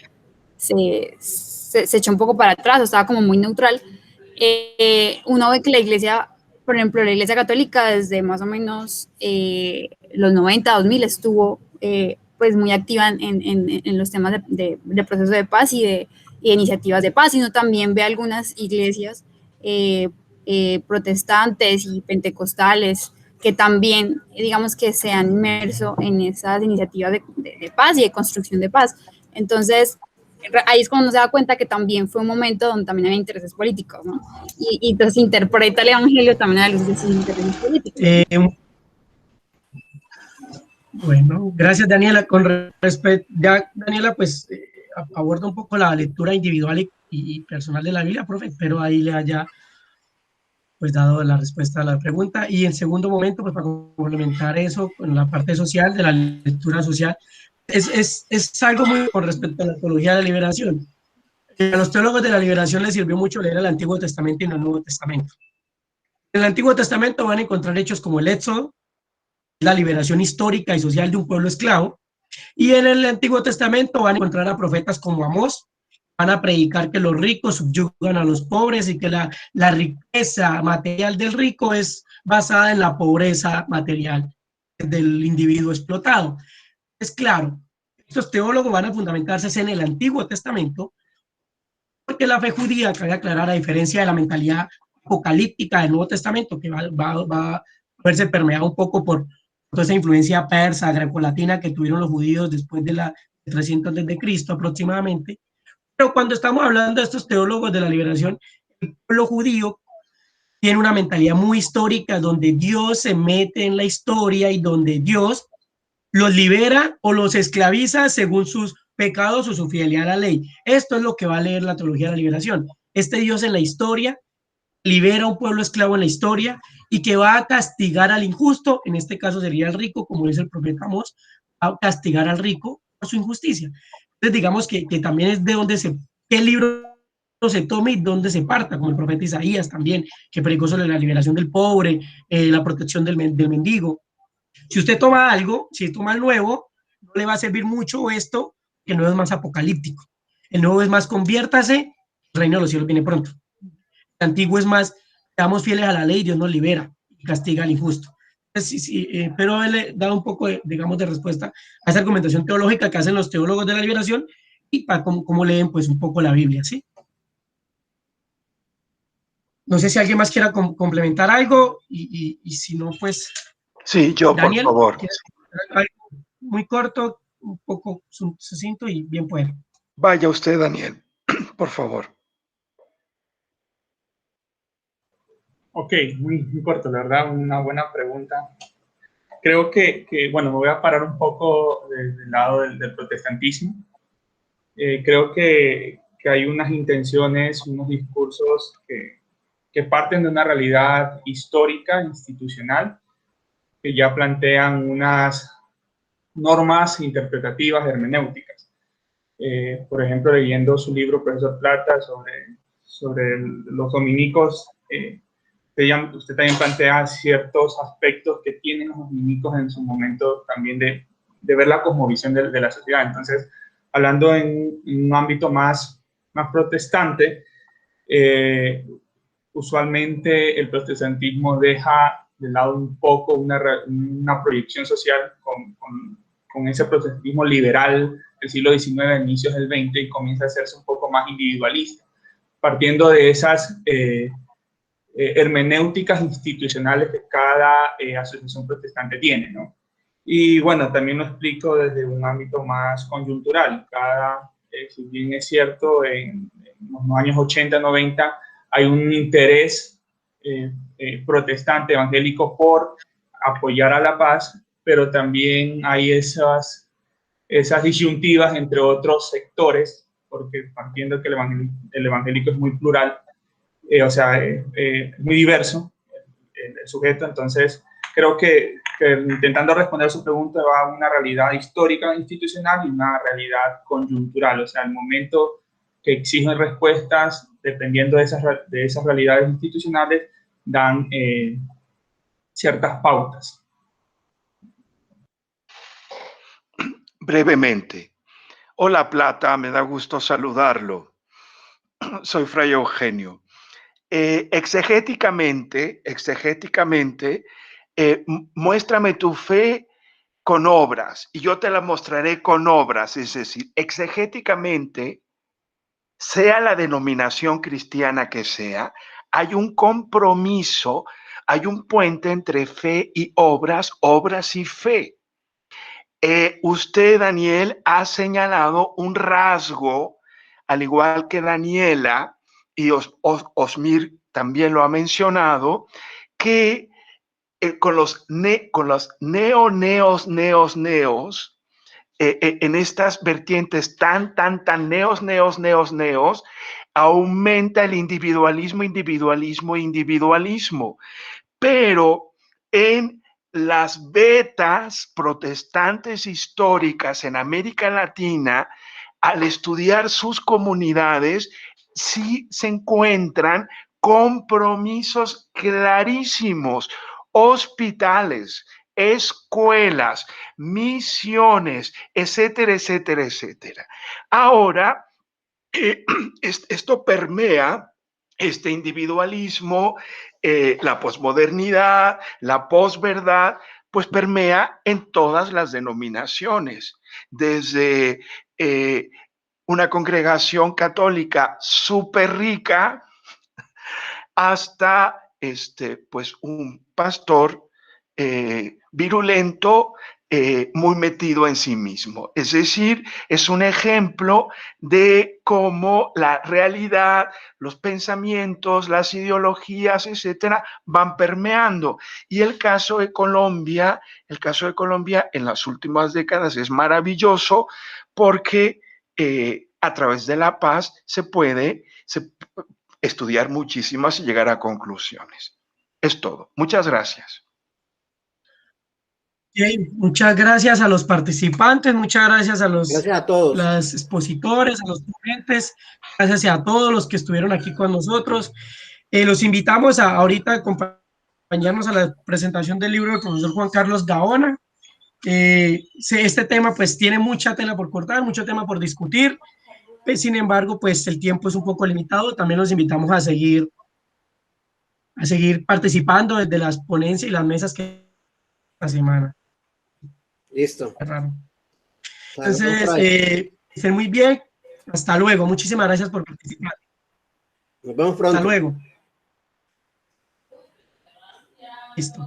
G: echó un poco para atrás, o estaba como muy neutral. Uno ve que la Iglesia, por ejemplo, la Iglesia Católica desde más o menos los 90, 2000 estuvo pues muy activa en los temas de proceso de paz y de iniciativas de paz, sino también ve algunas iglesias protestantes y pentecostales que también, digamos que se han inmerso en esas iniciativas de paz y de construcción de paz. Entonces, ahí es cuando uno se da cuenta que también fue un momento donde también había intereses políticos, ¿no? Y entonces interpreta el evangelio también a la luz de sus intereses políticos.
C: Bueno, gracias Daniela. Con respecto, ya Daniela pues aborda un poco la lectura individual y personal de la Biblia, profe, pero ahí le haya pues dado la respuesta a la pregunta. Y en segundo momento, pues para complementar eso con la parte social, de la lectura social, es algo muy con respecto a la teología de la liberación. A los teólogos de la liberación les sirvió mucho leer el Antiguo Testamento y no el Nuevo Testamento. En el Antiguo Testamento van a encontrar hechos como el Éxodo, la liberación histórica y social de un pueblo esclavo, y en el Antiguo Testamento van a encontrar a profetas como Amós, van a predicar que los ricos subyugan a los pobres y que la riqueza material del rico es basada en la pobreza material del individuo explotado. Es claro, estos teólogos van a fundamentarse en el Antiguo Testamento, porque la fe judía, cabe aclarar, a diferencia de la mentalidad apocalíptica del Nuevo Testamento, que va a verse permeado un poco por toda esa influencia persa, grecolatina que tuvieron los judíos después de la 300 de Cristo aproximadamente. Pero cuando estamos hablando de estos teólogos de la liberación, el pueblo judío tiene una mentalidad muy histórica donde Dios se mete en la historia y donde Dios los libera o los esclaviza según sus pecados o su fidelidad a la ley. Esto es lo que va a leer la teología de la liberación. Este Dios en la historia libera a un pueblo esclavo en la historia y que va a castigar al injusto, en este caso sería el rico, como dice el profeta Amós, va a castigar al rico por su injusticia. Entonces digamos que también es de donde qué libro se tome y dónde se parta, como el profeta Isaías también, que predicó sobre la liberación del pobre, la protección del mendigo. Si usted toma algo, si toma el nuevo, no le va a servir mucho esto, que el nuevo es más apocalíptico. El nuevo es más conviértase, el reino de los cielos viene pronto. El antiguo es más, seamos fieles a la ley, Dios nos libera y castiga al injusto. Entonces, pero él le da un poco, digamos, de respuesta a esa argumentación teológica que hacen los teólogos de la liberación y para cómo leen, pues, un poco la Biblia, ¿sí? No sé si alguien más quiera complementar algo y si no, pues...
A: Sí, yo,
C: Daniel,
A: por favor.
C: Algo muy corto, un poco sucinto y bien puede.
A: Vaya usted, Daniel, por favor.
H: Ok, muy corto, la verdad, una buena pregunta. Creo que bueno, me voy a parar un poco del lado del protestantismo. Creo que hay unas intenciones, unos discursos que parten de una realidad histórica, institucional, que ya plantean unas normas interpretativas hermenéuticas. Por ejemplo, leyendo su libro, Profesor Plata, sobre los dominicos, usted también plantea ciertos aspectos que tienen los dominicos en su momento también de ver la cosmovisión de la sociedad. Entonces, hablando en un ámbito más protestante, usualmente el protestantismo deja de lado un poco una proyección social con ese protestantismo liberal del siglo XIX, inicios del XX, y comienza a hacerse un poco más individualista, partiendo de esas hermenéuticas institucionales que cada asociación protestante tiene, ¿no? Y bueno, también lo explico desde un ámbito más coyuntural. Si bien es cierto, en los años 80, 90, hay un interés protestante, evangélico, por apoyar a la paz, pero también hay esas disyuntivas entre otros sectores, porque partiendo que el evangélico es muy plural, muy diverso el sujeto. Entonces creo que intentando responder su pregunta va a una realidad histórica institucional y una realidad coyuntural, o sea, el momento que exigen respuestas dependiendo de esas realidades institucionales dan ciertas pautas.
A: Brevemente. Hola, Plata, me da gusto saludarlo. Soy Fray Eugenio. Exegéticamente, muéstrame tu fe con obras y yo te la mostraré con obras. Es decir, exegéticamente, sea la denominación cristiana que sea, hay un compromiso, hay un puente entre fe y obras, obras y fe. Usted, Daniel, ha señalado un rasgo, al igual que Daniela, y Osmir también lo ha mencionado, que con los neos, en estas vertientes tan neos, aumenta el individualismo. Pero en las vetas protestantes históricas en América Latina, al estudiar sus comunidades, sí se encuentran compromisos clarísimos, hospitales, escuelas, misiones, etcétera. Ahora, esto permea este individualismo, la posmodernidad, la posverdad, pues permea en todas las denominaciones, desde una congregación católica súper rica hasta pues un pastor virulento, muy metido en sí mismo. Es decir, es un ejemplo de cómo la realidad, los pensamientos, las ideologías, etcétera, van permeando. Y el caso de Colombia en las últimas décadas es maravilloso porque a través de la paz se puede estudiar muchísimas y llegar a conclusiones. Es todo. Muchas gracias.
C: Muchas gracias a los participantes, muchas gracias a
I: todos.
C: Los expositores, a los ponentes, gracias a todos los que estuvieron aquí con nosotros. Los invitamos ahorita a acompañarnos a la presentación del libro del profesor Juan Carlos Gaona. Este tema pues tiene mucha tela por cortar, mucho tema por discutir, sin embargo pues el tiempo es un poco limitado. También los invitamos a seguir participando desde las ponencias y las mesas que la semana.
I: Listo.
C: Entonces, estén muy bien. Hasta luego. Muchísimas gracias por participar.
I: Nos vemos pronto.
C: Hasta luego. Listo.